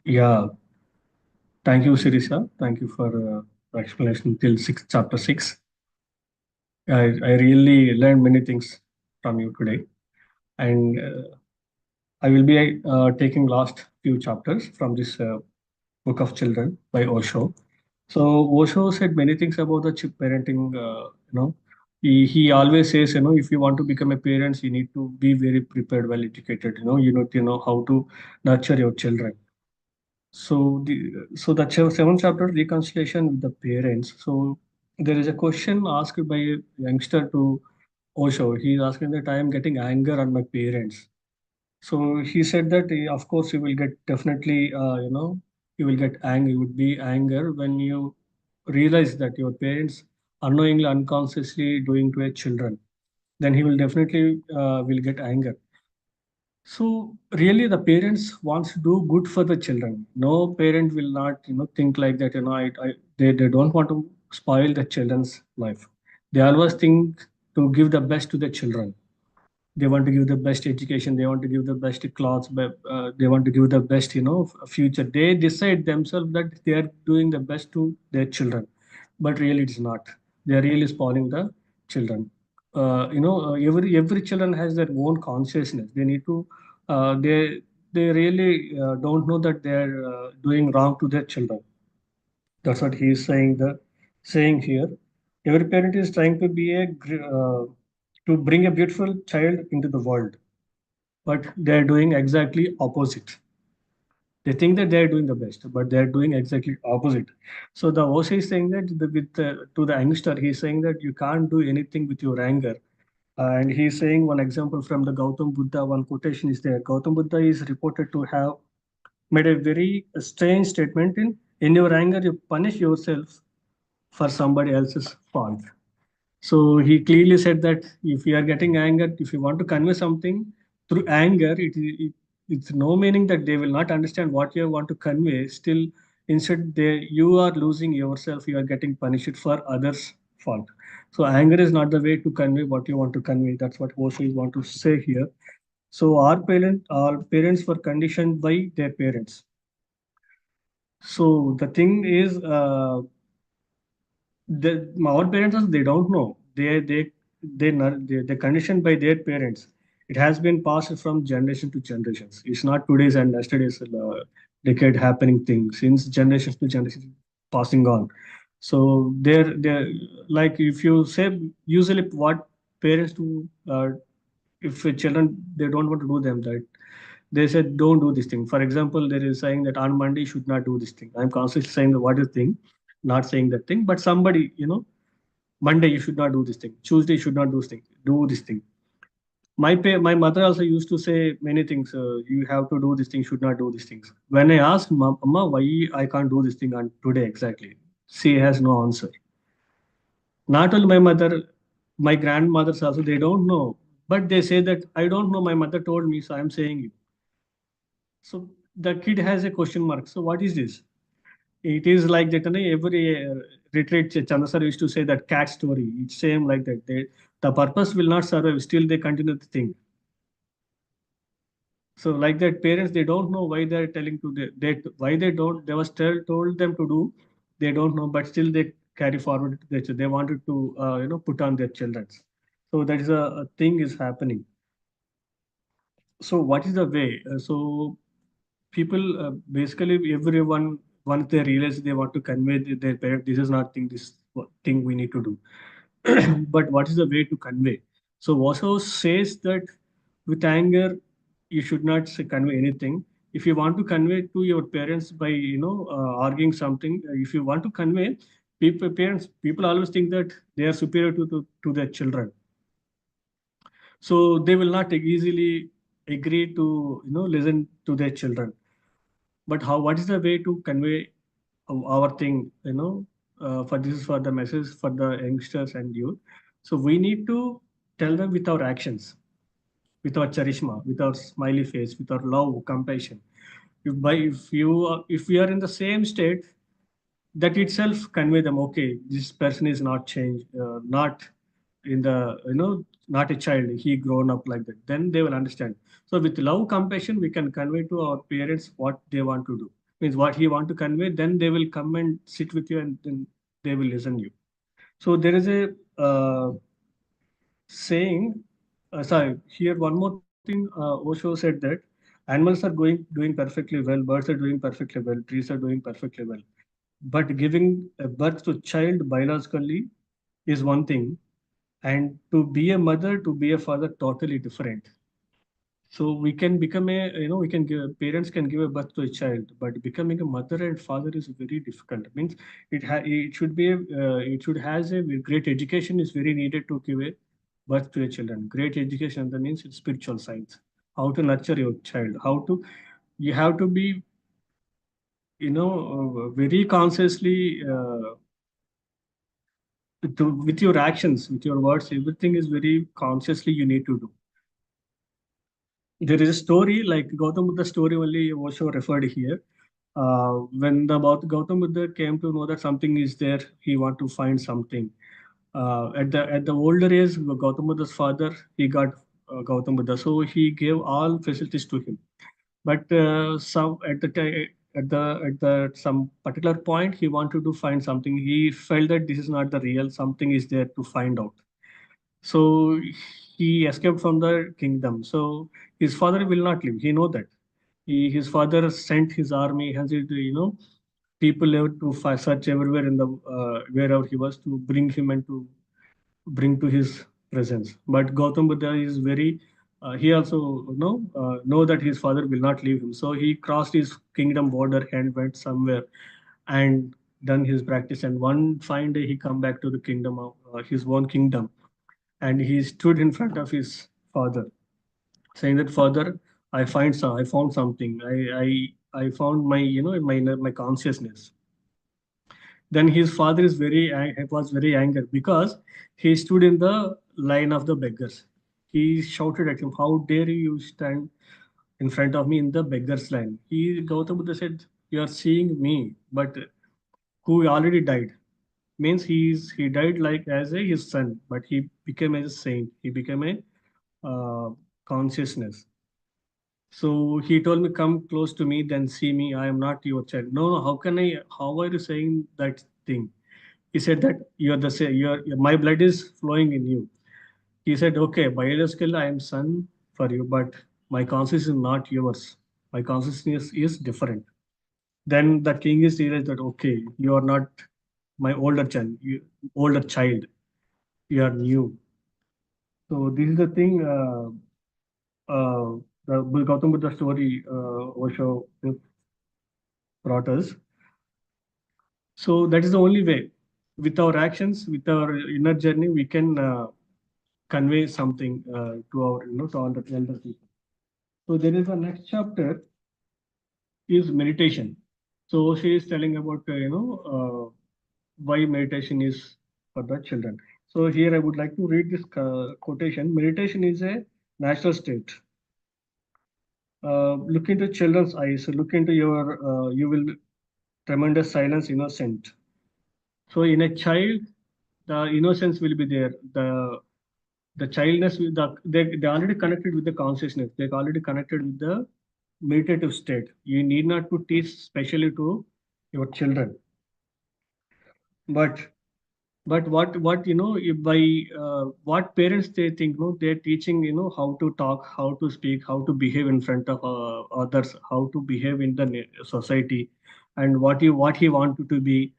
C: Yeah, thank you, Sirisha. Thank you for the explanation till chapter 6. I really learned many things from you today. And I will be taking last few chapters from this Book of Children by Osho. So Osho said many things about the chip parenting. He always says, if you want to become a parent, you need to be very prepared, well educated. You need to know how to nurture your children. So the seventh chapter, reconciliation with the parents. So there is a question asked by a youngster to Osho. He is asking that I am getting anger on my parents. So he said that of course you will get definitely you will get anger. You would be anger when you realize that your parents unknowingly, unconsciously doing to a children. Then he will definitely will get anger. So really, the parents wants to do good for the children. No parent will not, think like that. They don't want to spoil the children's life. They always think to give the best to the children. They want to give the best education. They want to give the best clothes. But they want to give the best, future. They decide themselves that they are doing the best to their children, but really it's not. They are really spoiling the children. Every children has their own consciousness. They need to. They really don't know that they are doing wrong to their children. That's what he is saying. The saying here, every parent is trying to be to bring a beautiful child into the world, but they're doing exactly opposite. They think that they're doing the best, but they're doing exactly opposite. So the OC is saying that to the youngster, he's saying that you can't do anything with your anger. And he's saying one example from the Gautam Buddha. One quotation is there. Gautam Buddha is reported to have made a very strange statement in your anger, you punish yourself for somebody else's fault. So he clearly said that if you are getting angered, if you want to convey something through anger, it's no meaning that they will not understand what you want to convey. Still, instead, you are losing yourself. You are getting punished for others' fault. So anger is not the way to convey what you want to convey. That's what Osho want to say here. So our parents were conditioned by their parents. So the thing is, our parents also, they don't know. They're conditioned by their parents. It has been passed from generation to generations. It's not today's and yesterday's decade happening thing. Since generations to generations passing on. So they're like if you say usually what parents do if children they don't want to do them that they said don't do this thing. For example, there is saying that on Monday you should not do this thing. I'm constantly saying the what is thing, not saying that thing, but somebody Monday you should not do this thing. Tuesday you should not do this thing. Do this thing. My mother also used to say many things. You have to do this thing. Should not do these things. When I asked Mama why I can't do this thing on today exactly, she has no answer. Not only my mother, my grandmothers also they don't know, but they say that I don't know. My mother told me, so I'm saying it. So the kid has a question mark. So what is this? It is like that. Every retreat, Chandra used to say that cat story. It's same like that. The purpose will not survive. Still, they continue to think. So like that, parents they don't know why they're telling to why they don't. They was told them to do. They don't know, but still they carry forward. They wanted to put on their children. So that is a thing is happening. So what is the way? So people basically everyone once they realize they want to convey their parent this is not thing this thing we need to do but what is the way to convey So Osho says that with anger, you should not convey anything. If you want to convey to your parents by arguing something, if you want to convey, people always think that they are superior to their children, so they will not easily agree to listen to their children. But how what is the way to convey our thing? For this is for the message for the youngsters and youth. So we need to tell them with our actions, with our charisma, with our smiley face, with our love, compassion. If we are in the same state, that itself convey them, okay, this person is not changed, not in the not a child, he grown up like that. Then they will understand. So with love, compassion, we can convey to our parents what they want to do. Means what he want to convey, then they will come and sit with you and then they will listen you. So there is a saying, sorry, here one more thing. Osho said that animals are doing perfectly well, birds are doing perfectly well, trees are doing perfectly well. But giving a birth to child biologically is one thing, and to be a mother, to be a father, totally different. So we can become a, we can give, parents can give a birth to a child, but becoming a mother and father is very difficult. Means it should be it should has a great education is very needed to give a birth to a children. Great education, that means it's spiritual science. How to nurture your child, how to, you have to be, very consciously, with your actions, with your words, everything is very consciously you need to do. There is a story like Gautam Buddha story only Osho referred here. When the Gautam Buddha came to know that something is there, he want to find something. At the older age, Gautam Buddha's father, he got Gautam Buddha, so he gave all facilities to him. But some at the at the some particular point, he wanted to find something. He felt that this is not the real. Something is there to find out. So he escaped from the kingdom. So his father will not leave. He know that. His father sent his army, hence people have to search everywhere in the wherever he was to bring him and to bring to his presence. But Gautam Buddha is very, he also know that his father will not leave him. So he crossed his kingdom border and went somewhere and done his practice. And one fine day he come back to the kingdom of his own kingdom, and he stood in front of his father, saying that, Father, I found something. I found my my consciousness. Then his father was very angry because he stood in the line of the beggars. He shouted at him, "How dare you stand in front of me in the beggars line?" Gautam Buddha said, "You are seeing me, but who already died." Means he died like as his son, but he became as a saint. He became a consciousness. So he told me, "Come close to me, then see me. I am not your child." No, no. How can I? How are you saying that thing? He said that you are the same. My blood is flowing in you. He said, "Okay, biologically I am son for you, but my consciousness is not yours. My consciousness is different." Then the king is realized that, okay, you are not my older child. You are new. So this is the thing. The Gautam Buddha story Osho brought us. So that is the only way. With our actions, with our inner journey, we can convey something to our, to all the elder people. So there is a next chapter is meditation. So she is telling about why meditation is for the children. So here I would like to read this quotation. Meditation is a natural state. Look into children's eyes. Look into your. You will tremendous silence, innocent. So in a child, the innocence will be there. The childness will they already connected with the consciousness. They already connected with the meditative state. You need not to teach specially to your children. But what if by what parents they think, they're teaching, how to talk, how to speak, how to behave in front of others, how to behave in the society, and what he wanted to be.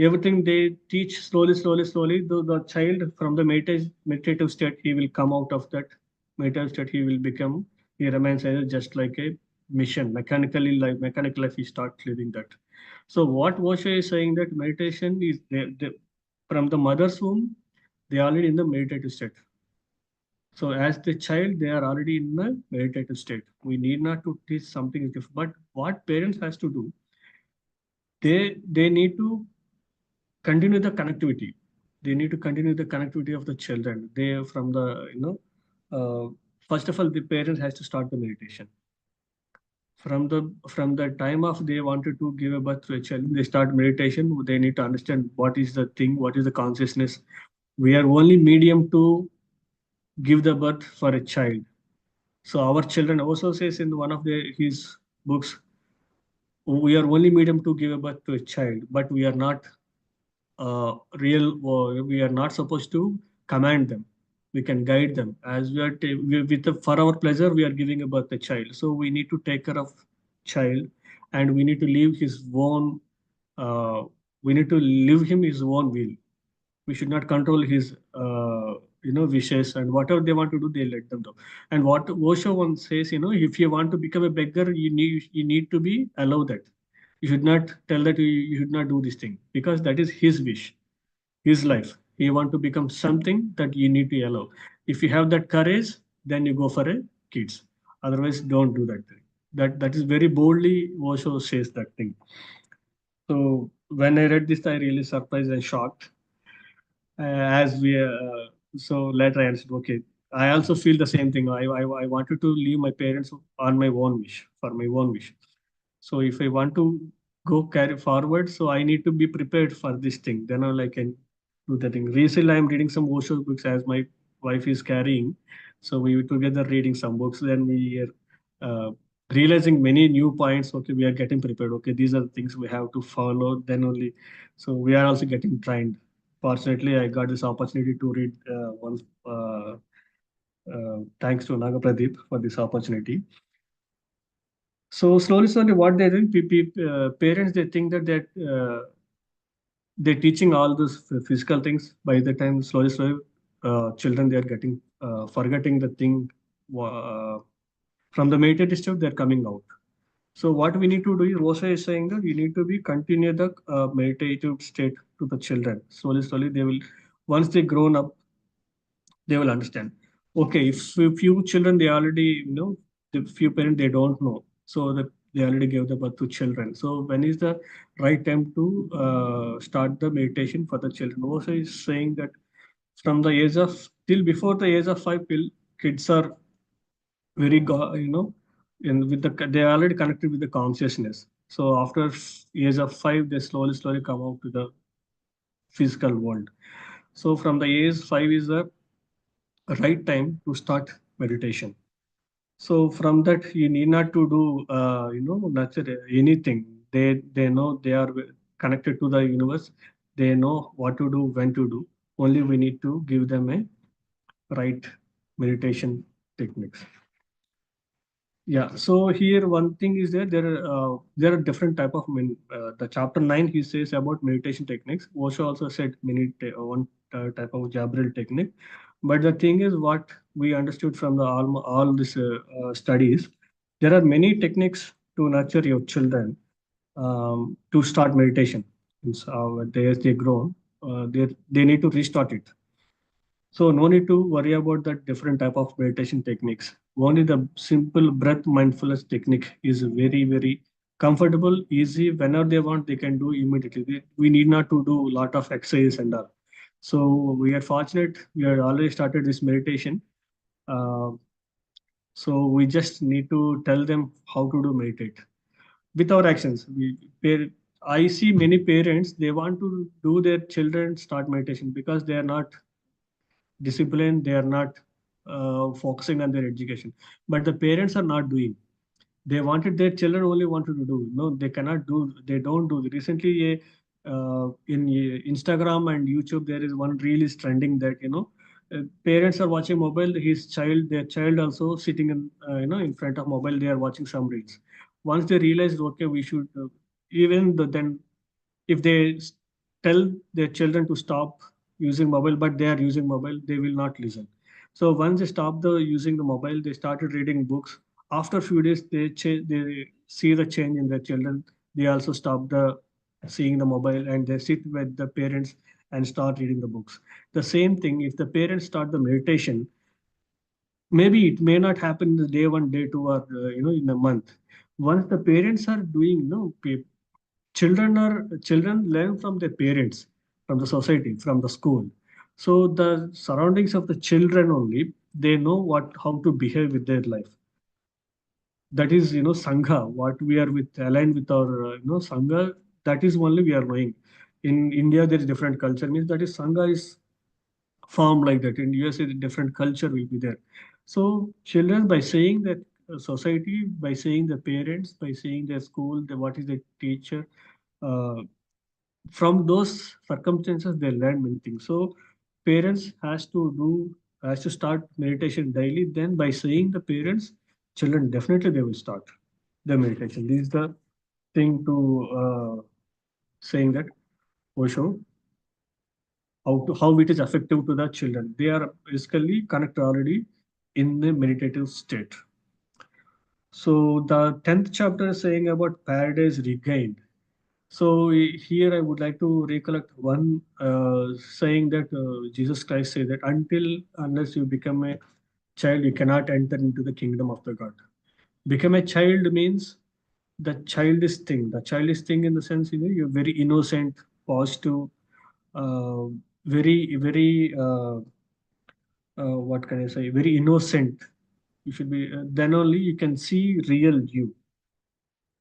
C: everything they teach slowly, the child from the meditative state, he will come out of that meditative state, he remains as just like a mission, mechanical life, he starts living that. So what Osho is saying that meditation is from the mother's womb, they are already in the meditative state. So as the child, they are already in the meditative state. We need not to teach something different. But what parents has to do, they need to continue the connectivity. They need to continue the connectivity of the children. They from the first of all, the parents has to start the meditation. From the time of they wanted to give a birth to a child, they start meditation. They need to understand what is the thing, what is the consciousness. We are only medium to give the birth for a child. So our children also says in one of his books, we are only medium to give a birth to a child, but we are not we are not supposed to command them. We can guide them as for our pleasure. We are giving a birth a child, so we need to take care of child, and we need to leave his own. Uh, we need to live him his own will. We should not control his wishes, and whatever they want to do, they let them do. And what Osho once says, if you want to become a beggar, you need to be allow that. You should not tell that you should not do this thing, because that is his wish, his life. He want to become something, that you need to allow. If you have that courage, then you go for a kids. Otherwise, don't do that thing. That is very boldly Osho says that thing. So when I read this, I really surprised and shocked. As we So later I answered, okay, I also feel the same thing. I wanted to leave my parents on my own wish, for my own wish. So if I want to go carry forward, so I need to be prepared for this thing. Then I can do the thing. Recently, I'm reading some Osho books as my wife is carrying. So we were together reading some books. Then we are realizing many new points. Okay, we are getting prepared. Okay, these are the things we have to follow. Then only, so we are also getting trained. Fortunately, I got this opportunity to read one. Thanks to Naga Pradeep for this opportunity. So slowly, what they're doing, parents, they think that they're teaching all those physical things. By the time slowly, children, they are getting forgetting the thing from the meditative state, they're coming out. So what we need to do is, Rosa is saying that you need to be continue the meditative state to the children. Slowly, they will, once they grown up, they will understand. Okay, if few children, they already, the few parents, they don't know, so that they already gave the birth to children. So when is the right time to start the meditation for the children? Also is saying that from the age of, till before the age of 5, kids are very in with the, they are already connected with the consciousness. So after age of 5, they slowly come out to the physical world. So from the age 5 is the right time to start meditation. So from that, you need not to do, nurture anything. They know they are connected to the universe. They know what to do, when to do. Only we need to give them a right meditation techniques. Yeah. So here one thing is there are different type of the chapter 9, he says about meditation techniques. Osho also said one type of Jabril technique. But the thing is, what we understood from the all these studies, there are many techniques to nurture your children to start meditation. Means, as they grow, they need to restart it. So no need to worry about the different type of meditation techniques. Only the simple breath mindfulness technique is very comfortable, easy. Whenever they want, they can do immediately. We need not to do a lot of exercise and all. So we are fortunate. We have already started this meditation. Uh, so we just need to tell them how to do meditate with our actions. I see many parents, they want to do their children start meditation because they are not discipline, they are not focusing on their education, but the parents are not doing. They wanted their children only wanted to do, no, they cannot do, they don't do. Recently in Instagram and YouTube, there is one reel is trending that parents are watching mobile, their child also sitting in front of mobile, they are watching some reels. Once they realized, okay, we should then if they tell their children to stop using mobile, but they are using mobile, they will not listen. So once they stop the using the mobile, they started reading books. After a few days, they see the change in their children. They also stop the seeing the mobile and they sit with the parents and start reading the books. The same thing, if the parents start the meditation, maybe it may not happen in the day one, day two, or in a month. Once the parents are doing, children learn from their parents, from the society, from the school. So the surroundings of the children only, they know what how to behave with their life. That is, sangha, what we are with aligned with our sangha. That is only we are knowing. In India there is different culture, means that is sangha is formed like that. In USA the different culture will be there. So children, by saying that society, by saying the parents, by saying their school, what is the teacher, uh, from those circumstances they learn many things. So parents has to start meditation daily. Then by saying the parents, children definitely they will start the meditation. This is the thing to saying that Osho, how it is effective to the children. They are basically connected already in the meditative state. So the 10th chapter is saying about paradise regained. So here I would like to recollect one saying that Jesus Christ said that until unless you become a child, you cannot enter into the kingdom of the God. Become a child means the childish thing. The childish thing in the sense, you're very innocent, positive, uh, very what can I say? Very innocent. You should be. Then only you can see real you.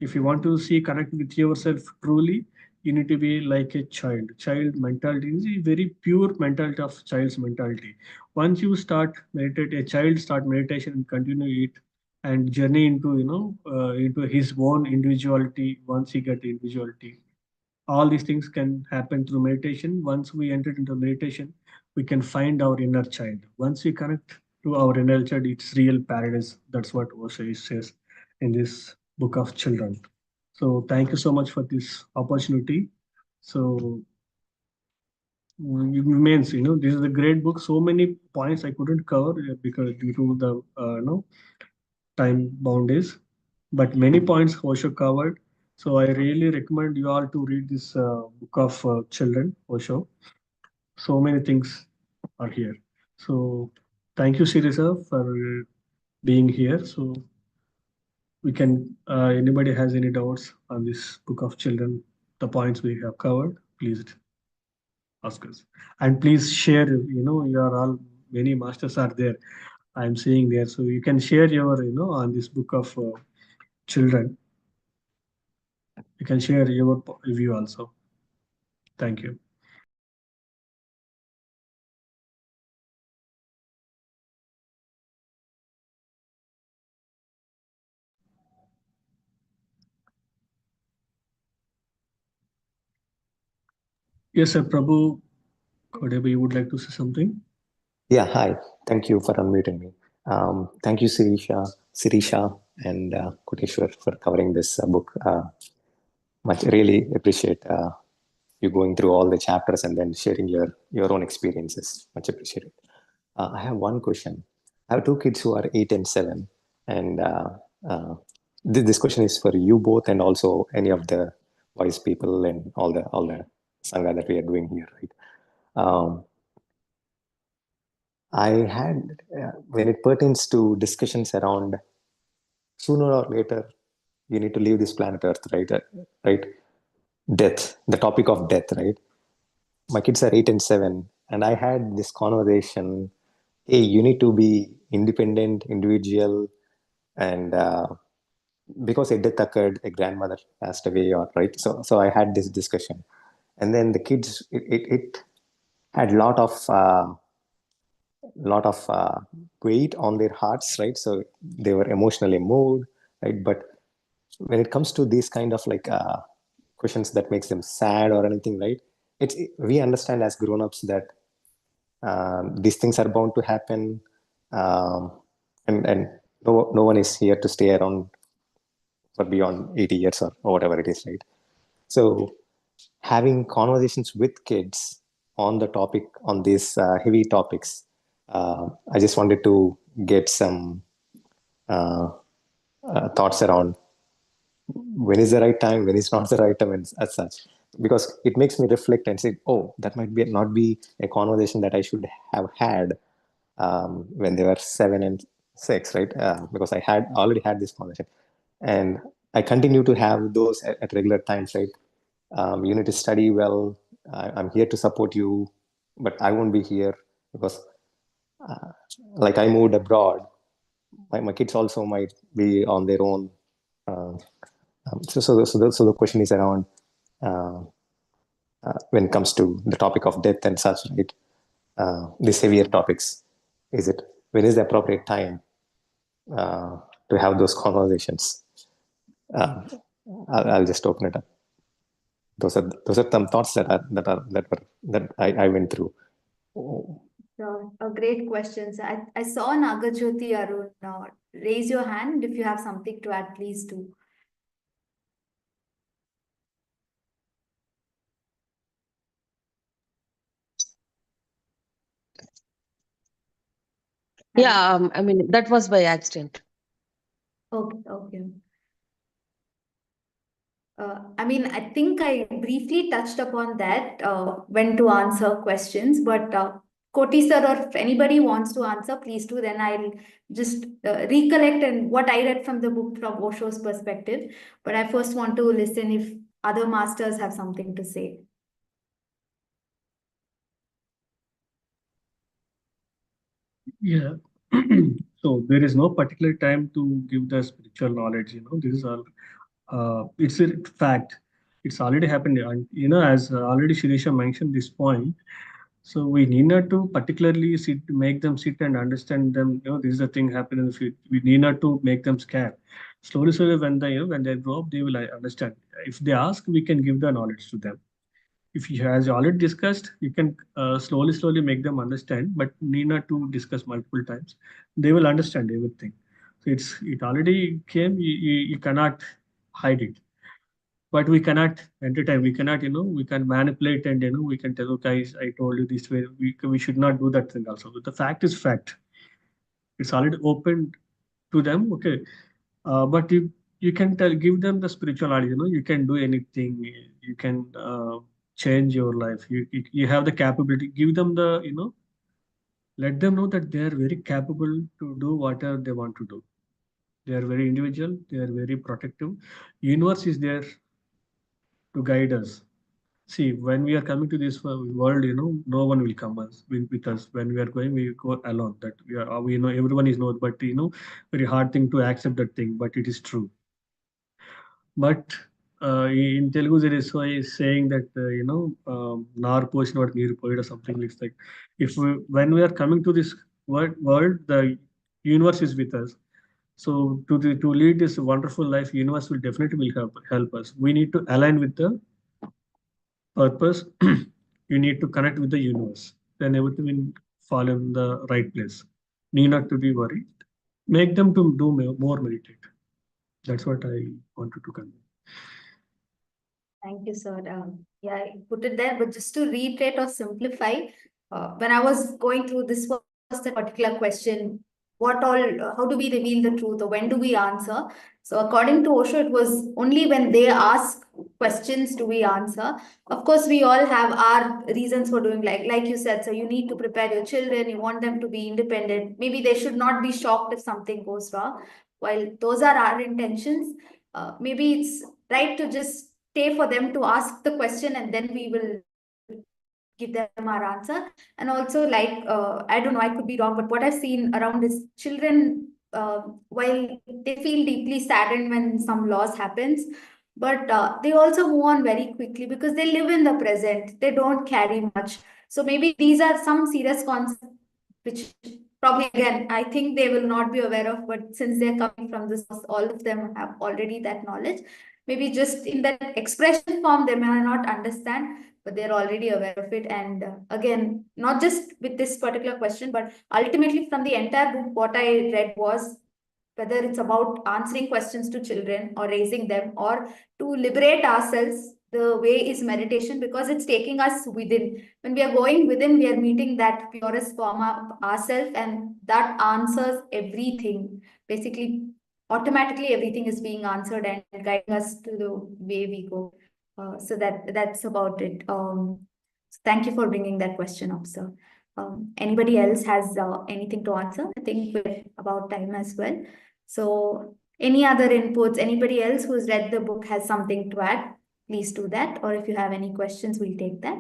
C: If you want to see connect with yourself truly, you need to be like a child mentality is a very pure mentality of child's mentality. Once you start meditate, a child start meditation and continue it and journey into into his own individuality. Once he get individuality, all these things can happen through meditation. Once we enter into meditation, we can find our inner child. Once we connect to our inner child, it's real paradise. That's what Osho says in this book of children. So thank you so much for this opportunity. So it means, this is a great book. So many points I couldn't cover because due to the time boundaries, but many points Osho covered. So I really recommend you all to read this book of children, Osho. So many things are here. So thank you, Sirisa, for being here. So we can, anybody has any doubts on this book of children, the points we have covered, please ask us. And please share, you are all, many masters are there. I'm seeing there. So you can share your, on this book of children. You can share your review also. Thank you. Yes, sir. Prabhu Kodebe, you would like to say something?
D: Yeah, hi. Thank you for unmuting me. Thank you, Sirisha, and Koteshwar for covering this book. Much really appreciate you going through all the chapters and then sharing your own experiences. Much appreciated. I have one question. I have two kids who are 8 and 7, and this question is for you both and also any of the wise people and all the sangha that we are doing here, right? I had, when it pertains to discussions around sooner or later, you need to leave this planet Earth, right? Right? Death, the topic of death, right? My kids are 8 and 7, and I had this conversation. Hey, you need to be independent, individual, and because a death occurred, a grandmother passed away, or right. So I had this discussion, and then the kids, it had lot of weight on their hearts, right? So they were emotionally moved, right? But when it comes to these kind of like questions that makes them sad or anything, right? We understand as grown-ups that these things are bound to happen, um, and no one is here to stay around for beyond 80 years or whatever it is, right? So having conversations with kids on the topic, on these heavy topics. I just wanted to get some thoughts around when is the right time, when is not the right time, and as such, because it makes me reflect and say, oh, that might be not be a conversation that I should have had when they were 7 and 6, right? Because I had already had this conversation, and I continue to have those at regular times, right? You need to study well. I'm here to support you, but I won't be here because, like, I moved abroad. My kids also might be on their own. So the question is around when it comes to the topic of death and such, right? These heavier topics. Is it when is the appropriate time to have those conversations? I'll just open it up. Those are some thoughts that I went through.
A: So, a great question. So I saw Nagajyoti Arun. Raise your hand if you have something to add, please do.
E: Yeah, I mean, that was by accident.
A: Okay, okay. I mean, I think I briefly touched upon that when to answer questions, but Koti sir, or if anybody wants to answer, please do. Then I'll just recollect and what I read from the book from Osho's perspective. But I first want to listen if other masters have something to say.
C: Yeah. So there is no particular time to give the spiritual knowledge. This is all. It's a fact. It's already happened, and as already Shirisha mentioned this point. So we need not to particularly make them sit and understand them. This is the thing happening in the future. We need not to make them scared. Slowly, slowly, when they grow up, they will understand. If they ask, we can give the knowledge to them. If you has already discussed, you can slowly, slowly make them understand, but need not to discuss multiple times. They will understand everything. So it already came. You cannot hide it, but we cannot entertain. We cannot, we can manipulate and we can tell, okay, guys, I told you this way. We should not do that thing also. But the fact is fact. It's already open to them. Okay, but you can give them the spiritual knowledge. You can do anything. You can change your life. You have the capability. Give them the let them know that they are very capable to do whatever they want to do. They are very individual. They are very protective. Universe is there to guide us. See, when we are coming to this world, no one will come with us. When we are going, we go alone. That we know everyone is not, but very hard thing to accept that thing, but it is true. But in Telugu, there is saying that "nar pochina vaadu neeru poyadu" or something like. When we are coming to this world, the universe is with us. So to lead this wonderful life, universe will definitely will help us. We need to align with the purpose. You need to connect with the universe. Then everything will fall in the right place. Need not to be worried. Make them to do more meditate. That's what I wanted to convey.
A: Thank you, sir. Yeah, I put it there, but just to reiterate or simplify, when I was going through this was the particular question, what all, how do we reveal the truth or when do we answer? So according to Osho, it was only when they ask questions do we answer. Of course, we all have our reasons for doing like you said, so you need to prepare your children, you want them to be independent. Maybe they should not be shocked if something goes wrong. While those are our intentions, maybe it's right to just stay for them to ask the question and then we will give them our answer. And also, like, I don't know, I could be wrong, but what I've seen around is children, while they feel deeply saddened when some loss happens, but they also move on very quickly because they live in the present. They don't carry much. So maybe these are some serious concepts which probably again I think they will not be aware of, but since they're coming from this, all of them have already that knowledge. Maybe just in that expression form, they may not understand, but they're already aware of it. And again, not just with this particular question, but ultimately from the entire book, what I read was whether it's about answering questions to children or raising them or to liberate ourselves the way is meditation, because it's taking us within. When we are going within, we are meeting that purest form of ourselves, and that answers everything. Basically, automatically everything is being answered and guiding us to the way we go. So that's about it. Thank you for bringing that question up, sir. Anybody else has anything to answer? I think we're about time as well. So any other inputs? Anybody else who's read the book has something to add? Please do that. Or if you have any questions, we'll take that.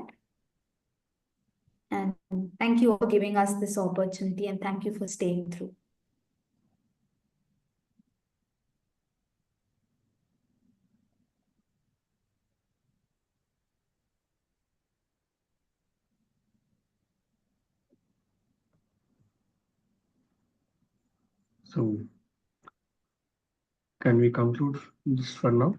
A: And thank you for giving us this opportunity, and thank you for staying through.
C: So, can we conclude this for now?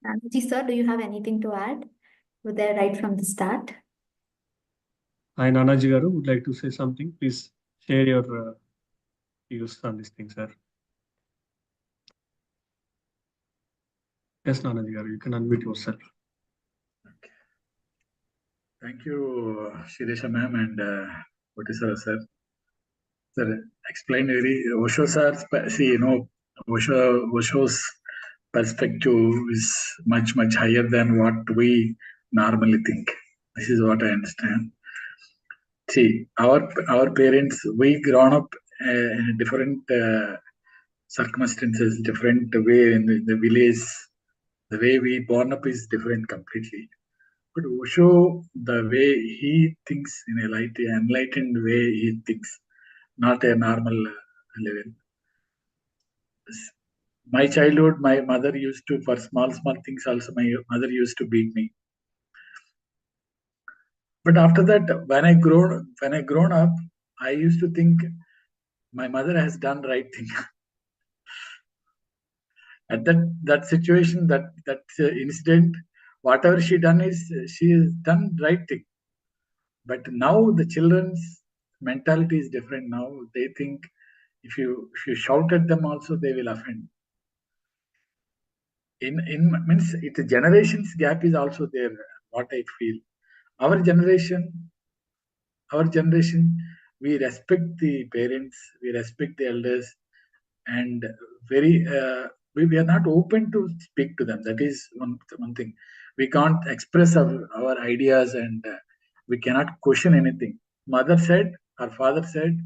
A: Nanaji sir, do you have anything to add? Were there right from the start?
C: I, Nanaji Garu, would like to say something. Please share your views on this thing, sir. Yes, Nanaji Garu, you can unmute yourself.
F: Okay. Thank you, Shirisha ma'am and Kotisara sir. Sir, explained very Osho sir. See, Osho's perspective is much higher than what we normally think. This is what I understand. See, our parents, we grown up in different circumstances, different way in the village. The way we born up is different completely. But Osho, the way he thinks in a enlightened way, he thinks, not a normal level. My childhood, my mother used to, for small things also, my mother used to beat me. But after that, when I grown up, I used to think my mother has done right thing. At that situation, that incident, whatever she done is, she has done right thing. But now the children's mentality is different. Now they think if you shout at them also, they will offend. In means it generations gap is also there. What I feel, our generation, we respect the parents, we respect the elders, and very we are not open to speak to them. That is one thing. We can't express our ideas, and we cannot question anything. Mother said, or father said,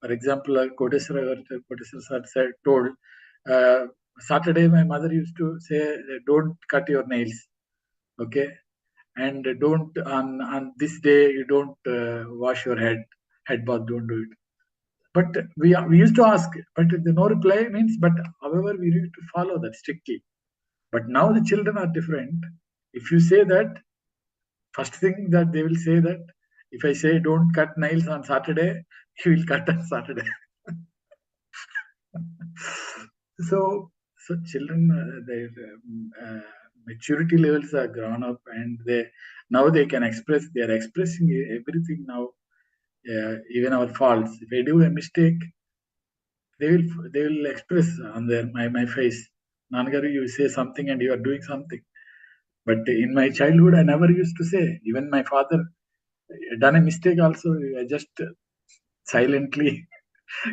F: for example, Kodeswara sir said, told, Saturday my mother used to say, don't cut your nails, okay, and don't on this day you don't wash your head bath, don't do it. But we used to ask, but the no reply means, but however we need to follow that strictly. But now the children are different. If you say that, first thing that they will say that, if I say don't cut nails on Saturday, he will cut on Saturday. So children, their maturity levels are grown up, and now they can express. They are expressing everything now, even our faults. If I do a mistake, they will express on my face. Nanagaru, you say something and you are doing something. But in my childhood, I never used to say. Even my father done a mistake also, I just silently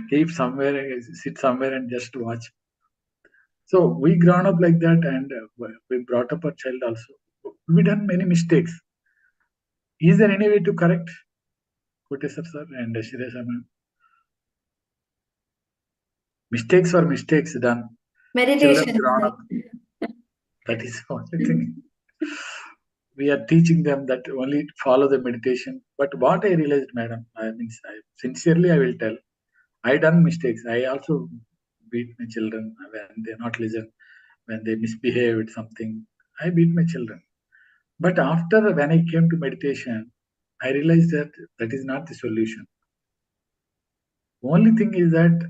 F: keep somewhere, sit somewhere and just watch. So we grown up like that, and we brought up our child also. We done many mistakes. Is there any way to correct? Kotesar sir and Shiresa ma'am. Mistakes or mistakes done.
A: Meditation.
F: That is the only thing. We are teaching them that only follow the meditation. But what I realized, madam, sincerely I will tell, I done mistakes. I also beat my children when they not listen, when they misbehave with something. I beat my children. But after, when I came to meditation, I realized that that is not the solution. Only thing is that,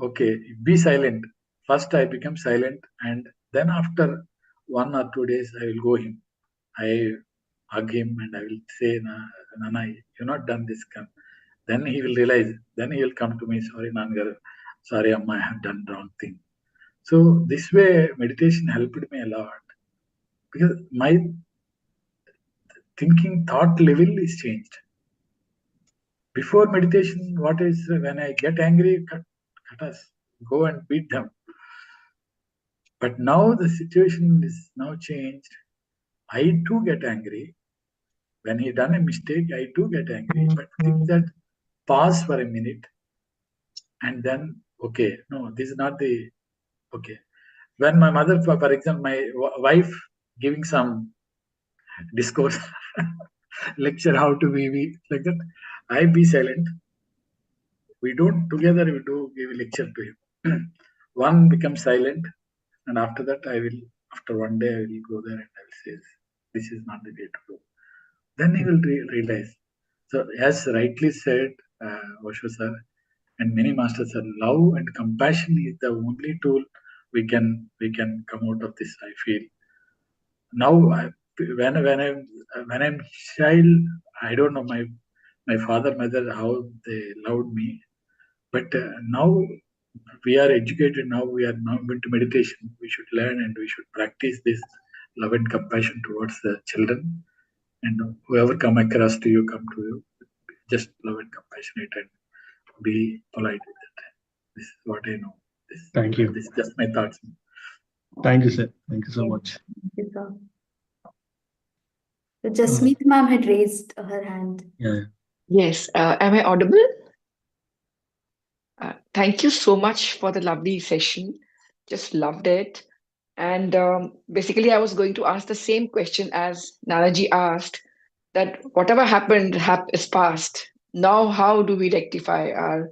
F: okay, be silent. First I become silent, and then after 1 or 2 days, I will go him. I hug him and I will say, Nana, you've not done this. Then he will realize, then he will come to me, sorry, Nangar, sorry, Amma, I have done wrong thing. So this way, meditation helped me a lot because my thinking thought level is changed. Before meditation, what is when I get angry, cut us, go and beat them. But now the situation is now changed. I too get angry. When he done a mistake, I too get angry. But think that pause for a minute and then, okay, no, this is not the, okay. When my mother, for example, my wife giving some discourse, lecture how to be like that, I be silent. We don't together, we do give a lecture to him. One becomes silent, and after that, after one day, I will go there and I will say, this is not the way to go. Then he will realize. So, as rightly said, Osho sir, and many masters said, love and compassion is the only tool we can come out of this. I feel now, when I'm child, I don't know my father, mother, how they loved me, but now we are educated. Now we are now into meditation. We should learn and we should practice this love and compassion towards the children. And whoever come across to you, come to you, just love and compassionate and be polite with it. This is what I know.
C: Thank you.
F: This is just my thoughts.
C: Thank you, sir. Thank you so much.
A: Thank you, sir. So Jasmeet ma'am had raised her hand.
C: Yeah.
G: Yes. Am I audible? Thank you so much for the lovely session. Just loved it. And basically, I was going to ask the same question as Nanaji asked, that whatever happened is past. Now, how do we rectify our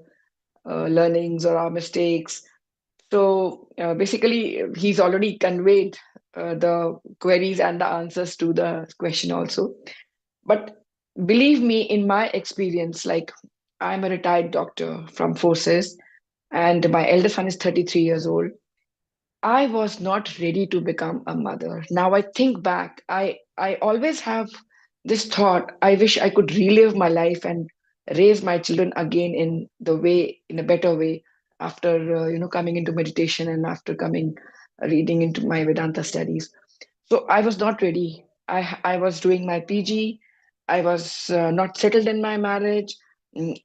G: learnings or our mistakes? So basically, he's already conveyed the queries and the answers to the question also. But believe me, in my experience, like I'm a retired doctor from Forces, and my elder son is 33 years old. I was not ready to become a mother. Now I think back, I always have this thought, I wish I could relive my life and raise my children again in a better way after coming into meditation and after coming reading into my Vedanta studies. So I was not ready. I was doing my PG. I was not settled in my marriage.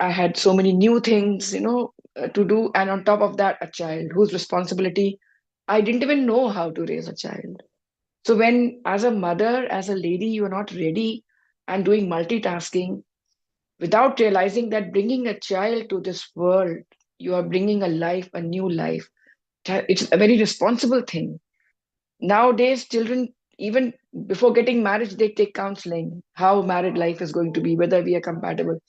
G: I had so many new things, to do, and on top of that, a child whose responsibility I didn't even know how to raise a child. So when, as a mother, as a lady, you are not ready and doing multitasking without realizing that bringing a child to this world, you are bringing a life, a new life. It's a very responsible thing. Nowadays, children, even before getting married, they take counseling, how married life is going to be, whether we are compatible.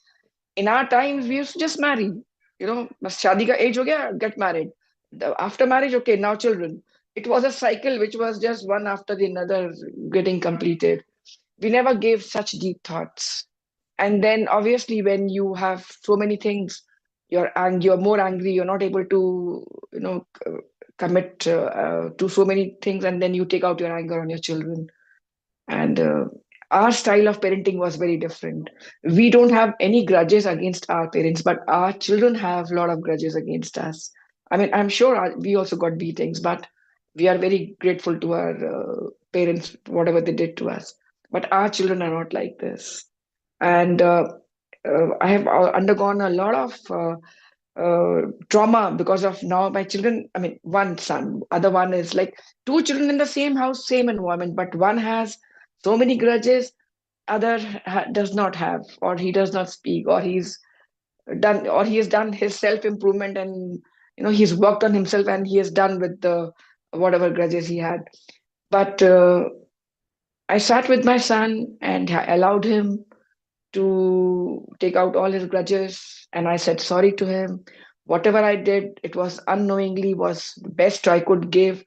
G: In our times, we used to just marry. Bas shadi ka age ho gaya, get married. After marriage, okay, now children. It was a cycle which was just one after the another getting completed. We never gave such deep thoughts. And then obviously when you have so many things, you're more angry, you're not able to, commit to so many things, and then you take out your anger on your children. And our style of parenting was very different. We don't have any grudges against our parents, but our children have a lot of grudges against us. I mean, I'm sure we also got beatings, but we are very grateful to our parents, whatever they did to us. But our children are not like this. And I have undergone a lot of trauma because of now my children. I mean, one son, other one is like two children in the same house, same environment, but one has so many grudges, other does not have, or he does not speak, or he has done his self improvement, and he's worked on himself, and he is done with the whatever grudges he had. But I sat with my son and I allowed him to take out all his grudges, and I said sorry to him. Whatever I did, it was unknowingly, was the best I could give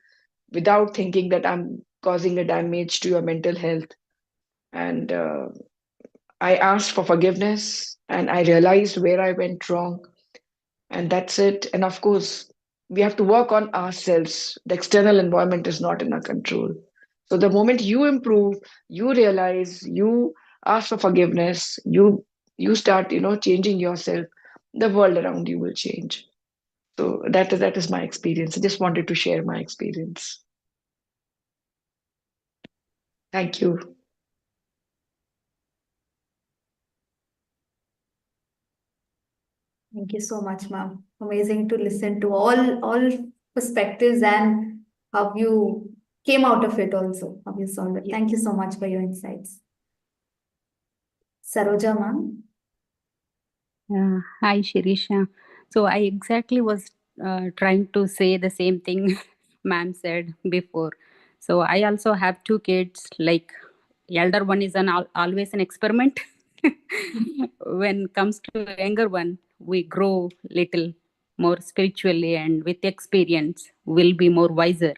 G: without thinking that I'm causing a damage to your mental health. And I asked for forgiveness and I realized where I went wrong. And that's it. And of course, we have to work on ourselves. The external environment is not in our control. So the moment you improve, you realize, you ask for forgiveness, you start, changing yourself, the world around you will change. So that is my experience. I just wanted to share my experience. Thank you.
A: Thank you so much, ma'am. Amazing to listen to all perspectives and how you came out of it also, how you solved it.
G: Yeah.
A: Thank you so much for your insights. Saroja, ma'am.
H: Hi, Shirisha. So I exactly was trying to say the same thing ma'am said before. So I also have two kids. Like elder one is always an experiment. When comes to younger one, we grow little more spiritually and with experience, will be more wiser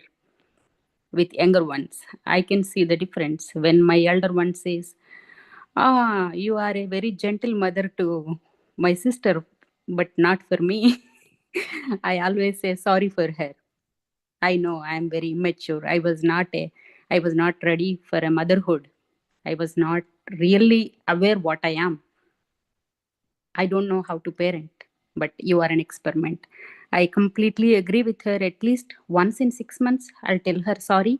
H: with younger ones. I can see the difference when my elder one says, you are a very gentle mother to my sister, but not for me. I always say sorry for her. I know I am very immature. I was not ready for a motherhood. I was not really aware what I am. I don't know how to parent, but you are an experiment. I completely agree with her. At least once in 6 months, I'll tell her sorry.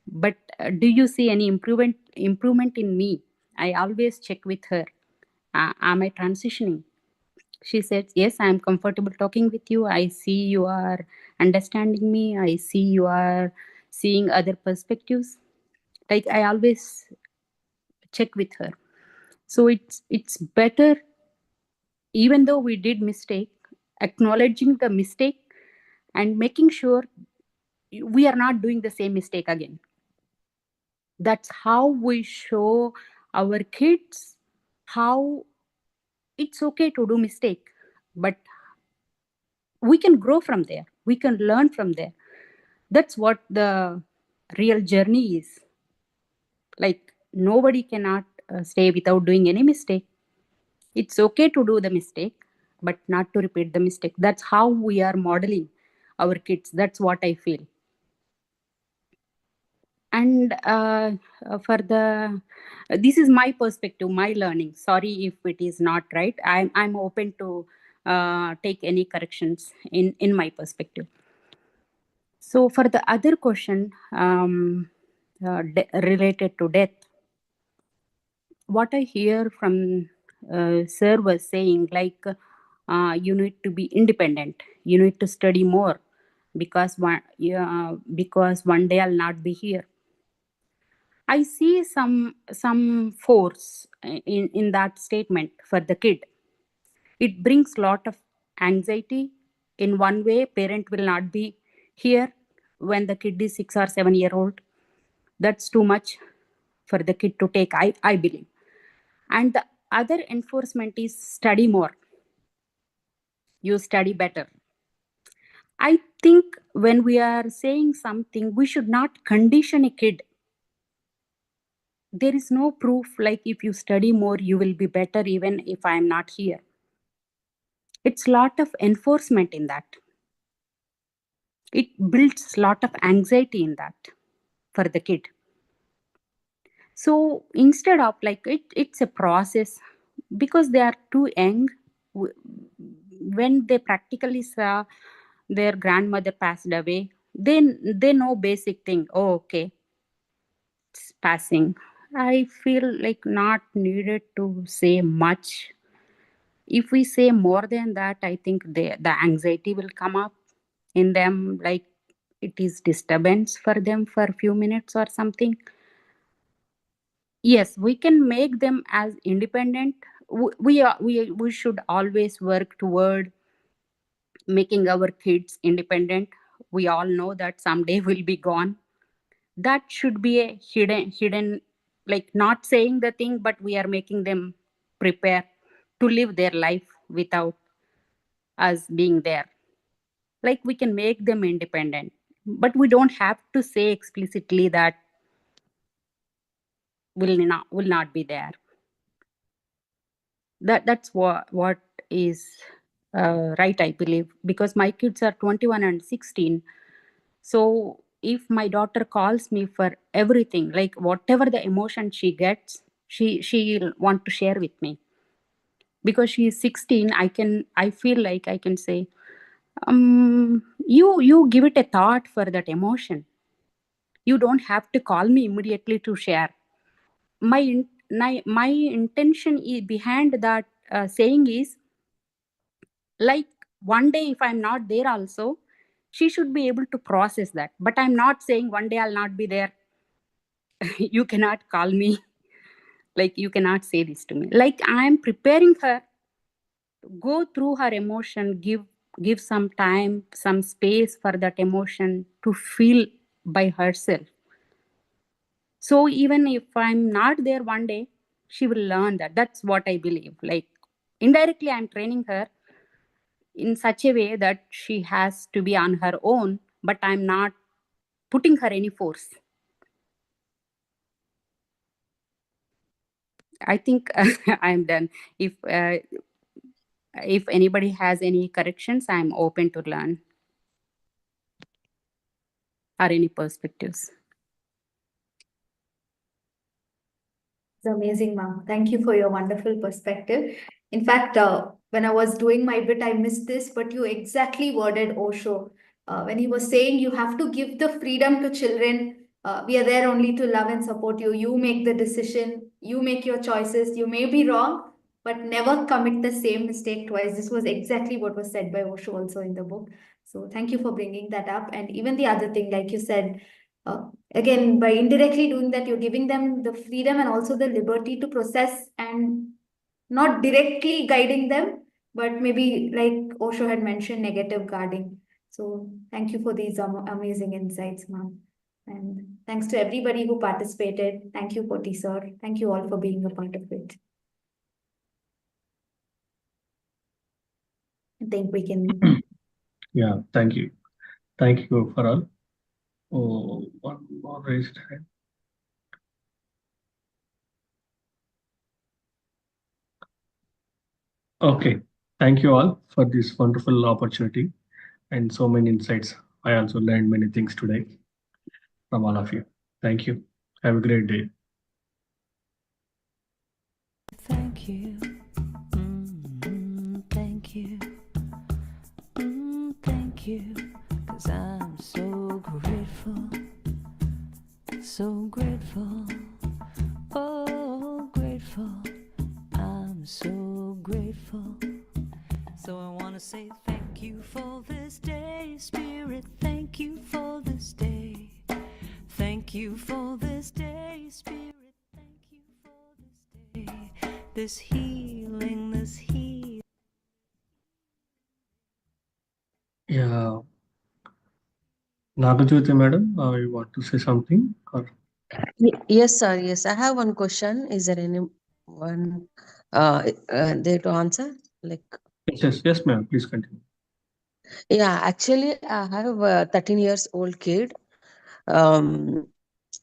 H: But do you see any improvement in me? I always check with her. Am I transitioning? She said, yes, I am comfortable talking with you. I see you are understanding me. I see you are seeing other perspectives. Like I always check with her. So it's better, even though we did mistake, acknowledging the mistake and making sure we are not doing the same mistake again. That's how we show our kids how it's okay to do mistake, but we can grow from there. We can learn from there. That's what the real journey is. Like nobody cannot stay without doing any mistake. It's okay to do the mistake, but not to repeat the mistake. That's how we are modeling our kids. That's what I feel. And for the this is my perspective, my learning. Sorry if it is not right. I'm open to take any corrections in my perspective. So for the other question related to death, what I hear from sir was saying, like you need to be independent, you need to study more because one day I'll not be here. I see some force in that statement for the kid. It brings lot of anxiety. In one way, parent will not be here when the kid is 6 or 7 year old. That's too much for the kid to take, I believe. And the other enforcement is study more. You study better. I think when we are saying something, we should not condition a kid. There is no proof like if you study more, you will be better even if I am not here. It's a lot of enforcement in that. It builds a lot of anxiety in that for the kid. So instead of like it's a process, because they are too young, when they practically saw their grandmother passed away, then they know basic thing. Oh, okay, it's passing. I feel like not needed to say much. If we say more than that, I think the anxiety will come up in them, like it is disturbance for them for a few minutes or something. Yes, we can make them as independent. We should always work toward making our kids independent. We all know that someday will be gone. That should be a hidden, like not saying the thing, but we are making them prepare to live their life without us being there. Like we can make them independent, but we don't have to say explicitly that will not be there. That's what is right, I believe, because my kids are 21 and 16. So if my daughter calls me for everything, like whatever the emotion she gets, she'll want to share with me. Because she is 16, I feel like I can say, You give it a thought for that emotion. You don't have to call me immediately to share. My intention behind that saying is, like, one day if I'm not there also, she should be able to process that. But I'm not saying one day I'll not be there. You cannot call me. Like, you cannot say this to me. Like, I'm preparing her to go through her emotion, give some time, some space for that emotion to feel by herself. So even if I'm not there one day, she will learn that. That's what I believe. Like, indirectly, I'm training her in such a way that she has to be on her own, but I'm not putting her any force. I think I'm done. If anybody has any corrections, I'm open to learn, or any perspectives.
A: It's amazing, ma'am. Thank you for your wonderful perspective. In fact, when I was doing my bit, I missed this, but you exactly worded Osho when he was saying you have to give the freedom to children. We are there only to love and support you. You make the decision, you make your choices. You may be wrong, but never commit the same mistake twice. This was exactly what was said by Osho also in the book. So thank you for bringing that up. And even the other thing, like you said, again, by indirectly doing that, you're giving them the freedom and also the liberty to process, and not directly guiding them, but maybe, like Osho had mentioned, negative guarding. So thank you for these amazing insights, ma'am. And thanks to everybody who participated. Thank you, Poti sir. Thank you all for being a part of it. I think we can.
C: Yeah, thank you. Thank you for all. Oh, one more raised hand. Okay, thank you all for this wonderful opportunity and so many insights. I also learned many things today from all of you. Thank you. Have a great day.
I: Thank you. Thank you. Thank you. 'Cause I'm so grateful. So grateful. Oh, grateful. I'm so grateful. So I want to say thank you for this day, Spirit. Thank you for this day. Thank you for this day, Spirit. Thank you for this day. This healing, this healing.
C: Yeah, Nagajyoti madam, you want to say something? Or
E: Yes, sir. Yes, I have one question. Is there anyone there to answer? Like,
C: yes, ma'am. Please continue.
E: yeah, actually, I have a 13 years old kid. Um,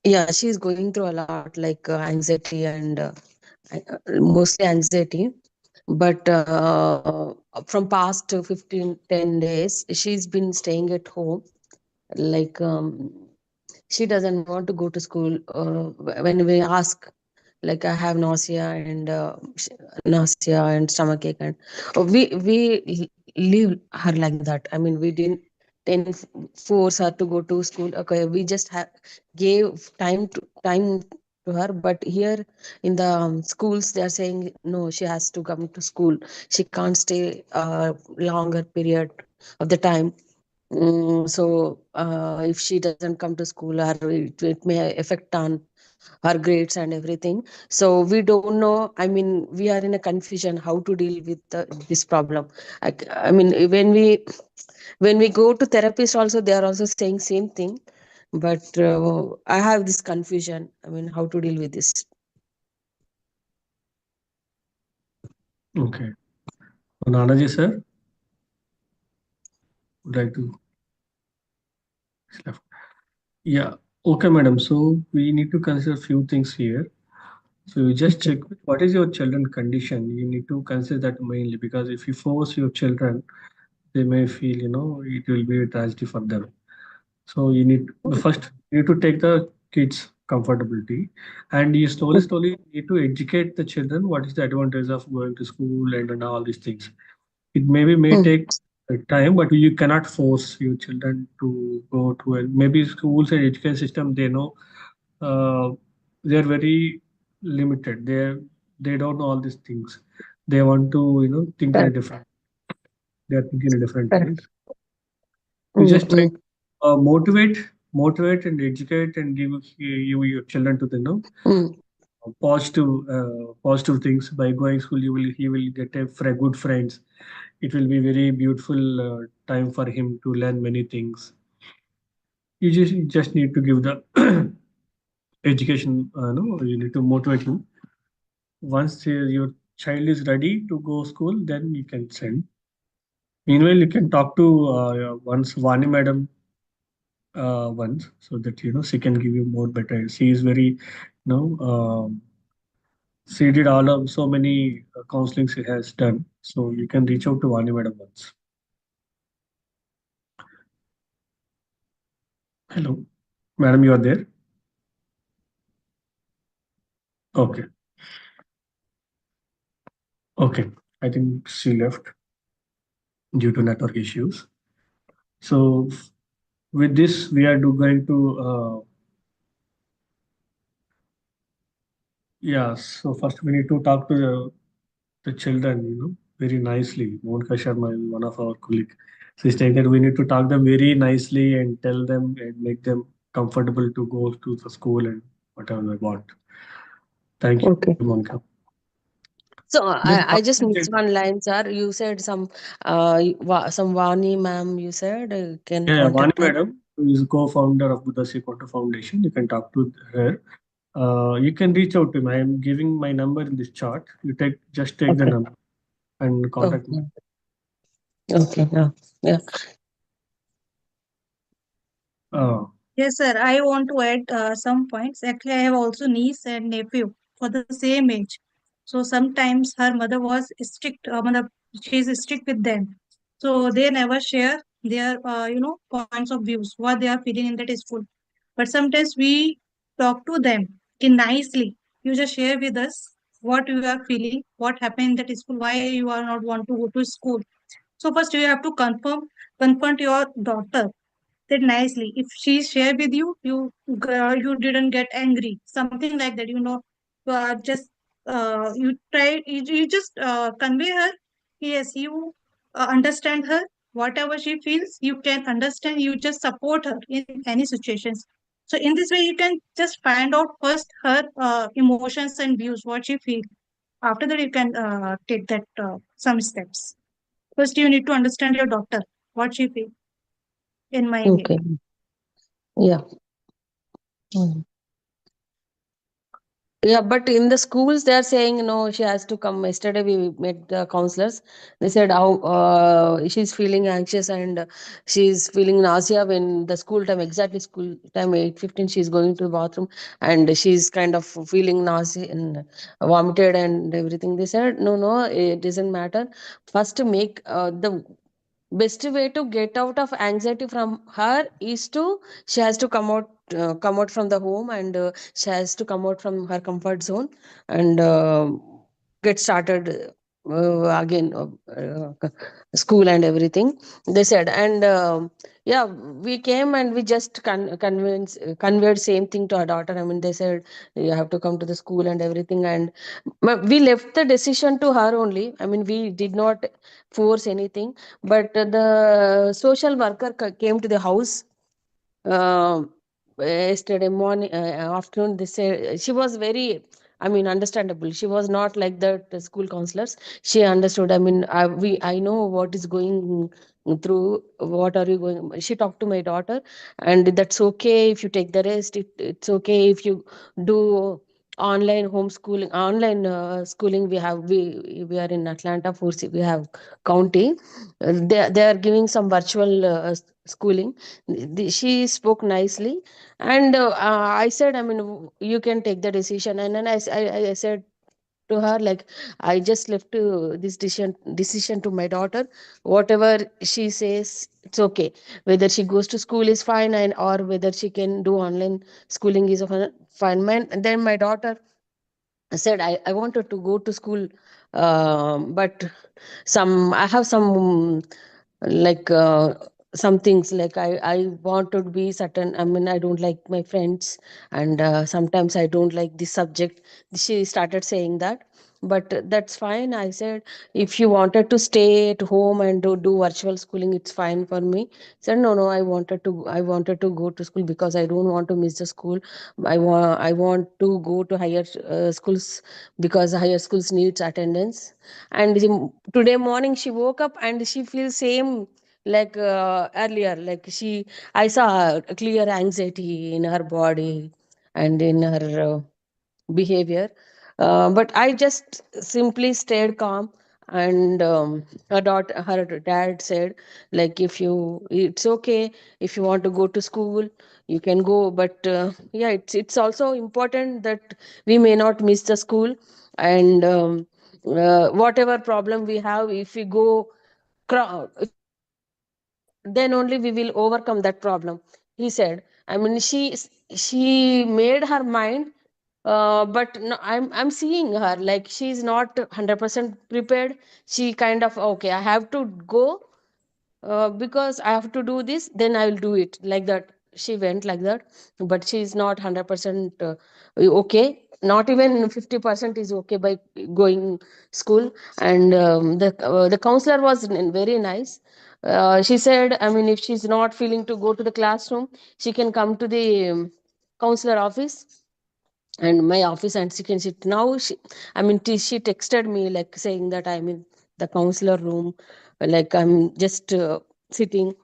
E: yeah, she's going through a lot, like anxiety and mostly anxiety. But from past 10 days, she's been staying at home. Like, she doesn't want to go to school. When we ask, like, I have nausea and stomachache, and we leave her like that. I mean, we didn't force her to go to school. Okay, we just gave time to her. But here in the schools, they are saying no, she has to come to school. She can't stay longer period of the time. So if she doesn't come to school, it may affect on her grades and everything. So we don't know. I mean, we are in a confusion how to deal with this problem. I mean, when we go to therapist also, they are also saying same thing. But I have this confusion. I mean, how to deal with this?
C: Okay. Nanaji sir, would like to. Yeah. Okay, madam. So we need to consider few things here. So you just check what is your children condition. You need to consider that mainly, because if you force your children, they may feel, it will be a tragedy for them. So you need first you need to take the kids comfortability, and you slowly need to educate the children what is the advantage of going to school and all these things. It may
E: Mm.
C: take time, but you cannot force your children to go to it. Maybe schools and education system, they know uh, they're very limited. They don't know all these things. They want to, think in a
E: Correct.
C: different. They are thinking in a different way.
E: Correct.
C: You just try
E: Mm.
C: motivate and educate and give your children to the
E: Mm.
C: positive things. By going school, he will get good friends. It will be very beautiful time for him to learn many things. You just need to give the education. No, you need to motivate him. Once your child is ready to go school, then you can send. Meanwhile, you can talk to once Vani madam once, so that she can give you more better. She is very, she did all of so many counseling she has done. So you can reach out to Vani madam once. Hello, madam, you are there? Okay, okay. I think she left due to network issues. So with this, we are going to yeah. So first we need to talk to the children, very nicely. Monica Sharma is one of our colleague. She's saying that we need to talk them very nicely and tell them and make them comfortable to go to the school and whatever they want. Thank you,
E: Okay.
C: Monica.
E: So
C: Just talk
E: I
C: to
E: just
C: the
E: missed
C: children.
E: one line, sir. You said some Vani ma'am. You said can
C: Yeah, Vani
E: contact her.
C: madam, who is co-founder of Buddha Sequanta Foundation. You can talk to her. You can reach out to me. I am giving my number in this chart. Just take the
E: Okay.
C: number and contact me.
E: Okay. Okay. Yeah. Yeah.
C: Uh,
J: Yes, sir. I want to add some points. Actually, I have also niece and nephew for the same age. So sometimes her mother was strict. She is strict with them. So they never share their, points of views, what they are feeling in that school. But sometimes we talk to them nicely. You just share with us what you are feeling, what happened in that school, why you are not want to go to school. So first you have to confront your daughter that nicely. If she share with you, you didn't get angry, something like that. Just you try. You just convey her. Yes, you understand her. Whatever she feels, you can understand. You just support her in any situations. So in this way, you can just find out first her emotions and views, what she feels. After that, you can take that some steps. First, you need to understand your daughter, what she feels. In my way.
E: Okay. Yeah. Mm. Yeah, but in the schools, they are saying no, she has to come. Yesterday, we met the counselors. They said how she's feeling anxious and she's feeling nausea when the school time, exactly school time 8:15, she's going to the bathroom and she's kind of feeling nausea and vomited and everything. They said no, no, it doesn't matter. First, to make the best way to get out of anxiety from her is to she has to come out from the home and she has to come out from her comfort zone and get started again school and everything they said and yeah, we came and we just conveyed same thing to our daughter. I mean, they said you have to come to the school and everything, and we left the decision to her only. I mean, we did not force anything, but the social worker came to the house uh, yesterday morning, afternoon. They say she was very, I mean, understandable. She was not like that school counselors. She understood. I mean, I know what is going through. What are you going? She talked to my daughter, and that's okay if you take the rest. It's okay if you do online homeschooling, online schooling. We are in Atlanta, we have county. They are giving some virtual schooling. She spoke nicely, and I said, I mean, you can take the decision. And then I said to her, like, I just left this decision to my daughter. Whatever she says, it's okay. Whether she goes to school is fine, and or whether she can do online schooling is fine. And then my daughter said, I wanted to go to school, but I have some like some things like I want to be certain. I mean, I don't like my friends, and sometimes I don't like this subject. She started saying that, but that's fine. I said, if you wanted to stay at home and do virtual schooling, it's fine for me. Said no, no, I wanted to go to school because I don't want to miss the school. I want to go to higher schools because higher schools needs attendance. And today morning she woke up and she feels same like earlier, like I saw a clear anxiety in her body and in her behavior. But I just simply stayed calm. And her dad said, like, if you, it's okay, if you want to go to school, you can go. But yeah, it's also important that we may not miss the school. And whatever problem we have, if we go if we go with the crowd, then only we will overcome that problem, he said. I mean, she made her mind, but no, I'm seeing her like she's not 100% prepared. She kind of, okay, I have to go, because I have to do this, then I will do it, like that. She went like that, but she is not 100% okay. Not even 50% is okay by going school. And the counselor was very nice. She said, I mean, if she's not feeling to go to the classroom, she can come to the counselor office and my office, and she can sit. Now I mean, she texted me like saying that I'm in the counselor room, like I'm just sitting.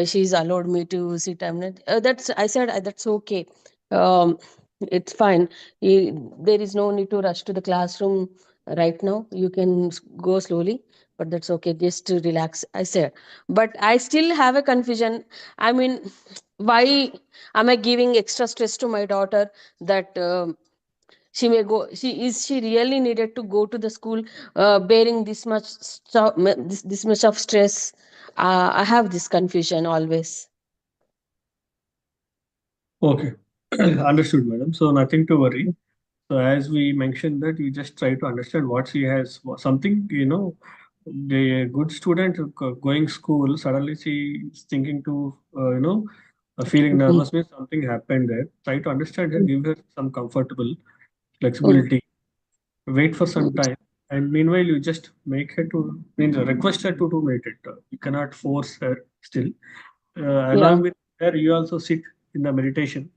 E: She's allowed me to sit. I'm not, that's I said, that's okay. um, it's fine. There is no need to rush to the classroom right now. You can go slowly, but that's okay, just to relax, I said. But I still have a confusion. I mean, why am I giving extra stress to my daughter, that she may go, she really needed to go to the school, bearing this much this much of stress? I have this confusion always.
C: Okay. Understood, madam. So nothing to worry. So as we mentioned that we just try to understand what she has, something, the good student going school, suddenly she is thinking to, feeling
E: Mm,
C: nervous means something happened there. Try to understand her,
E: mm,
C: give her some comfortable
E: mm,
C: flexibility, wait for some
E: mm.
C: time. And meanwhile, you just make her to, means request her to meditate. You cannot force her still.
E: Yeah.
C: Along with her, you also sit in the meditation.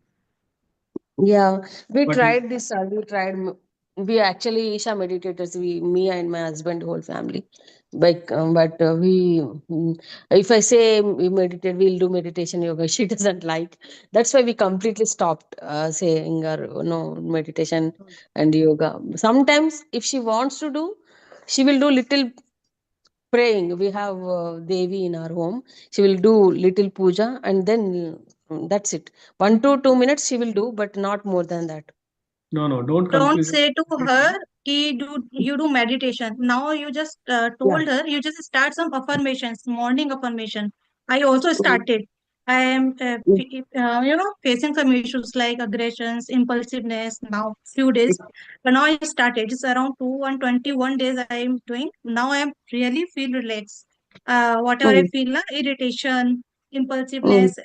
E: Yeah, we
C: But you,
E: tried this. We actually Isha meditators. Me and my husband, whole family. But if I say we meditate, we'll do meditation yoga. She doesn't like. That's why we completely stopped saying or no meditation and yoga. Sometimes, if she wants to do, she will do little praying. We have Devi in our home. She will do little puja, and then that's it. 1 to 2 minutes she will do, but not more than that.
C: no, no, don't
J: Don't
C: confuse it.
J: say to her ki do you do meditation. Now you just
E: Yeah.
J: told her you just start some affirmations, morning affirmation. I also
E: Mm,
J: started. I am
E: mm,
J: facing some issues like aggressions, impulsiveness now few days. But now I started. It's around 221 days I am doing. Now I am really feel relaxed. Whatever I
E: mm,
J: feel, irritation,
E: mm,
J: impulsiveness,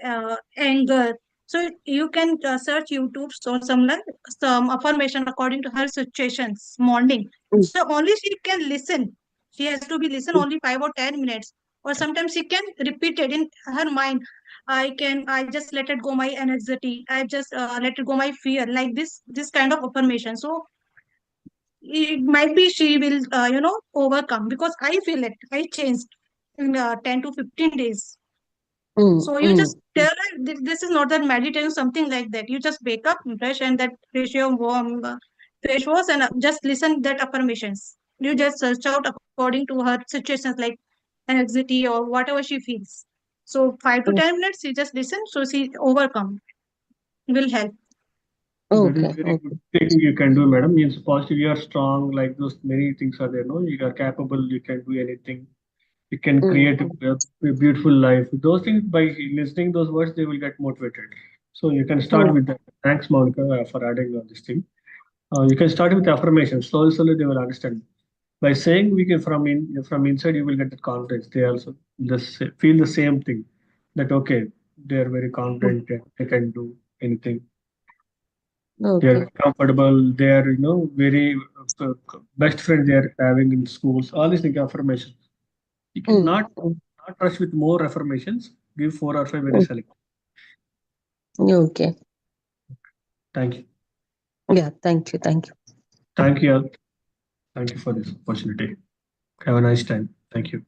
J: anger. So you can search YouTube so some affirmation according to her situations morning.
E: mm,
J: So only she can listen. She has to be listen
E: mm,
J: only 5 or 10 minutes, or sometimes she can repeat it in her mind. I just let it go my anxiety. I just let it go my fear. Like this kind of affirmation. So it might be she will overcome because I feel it. I changed in 10 to 15 days.
E: mm,
J: So you just
E: mm,
J: tell her this is not that meditation, something like that. You just wake up, brush, and that fresh your warm face wash, and just listen that affirmations. You just search out according to her situations like anxiety or whatever she feels. So five to
E: mm.
J: 10 minutes, you just listen. So she overcome will help.
C: That is
E: Okay,
C: very good
E: okay.
C: thing you can do, madam. Means positive, you are strong, like those many things are there. No, you are capable, you can do anything. You can
E: Mm,
C: create a beautiful life. Those things, by listening those words, they will get motivated. So you can start
E: mm,
C: with that. Thanks, Monica, for adding on this thing. You can start with affirmations. Slowly, slowly, they will understand. by saying we can from inside you will get the confidence. They also feel the same thing, that okay, they are very confident and they can do anything. They are
E: Okay.
C: comfortable. They are very best friend they are having in schools. All these things affirmations. You cannot not rush with more affirmations. Give 4 or 5 very select.
E: Okay.
C: Thank you.
E: Yeah. Thank you. Thank you.
C: Thank you all. Thank you for this opportunity. Have a nice time. Thank you.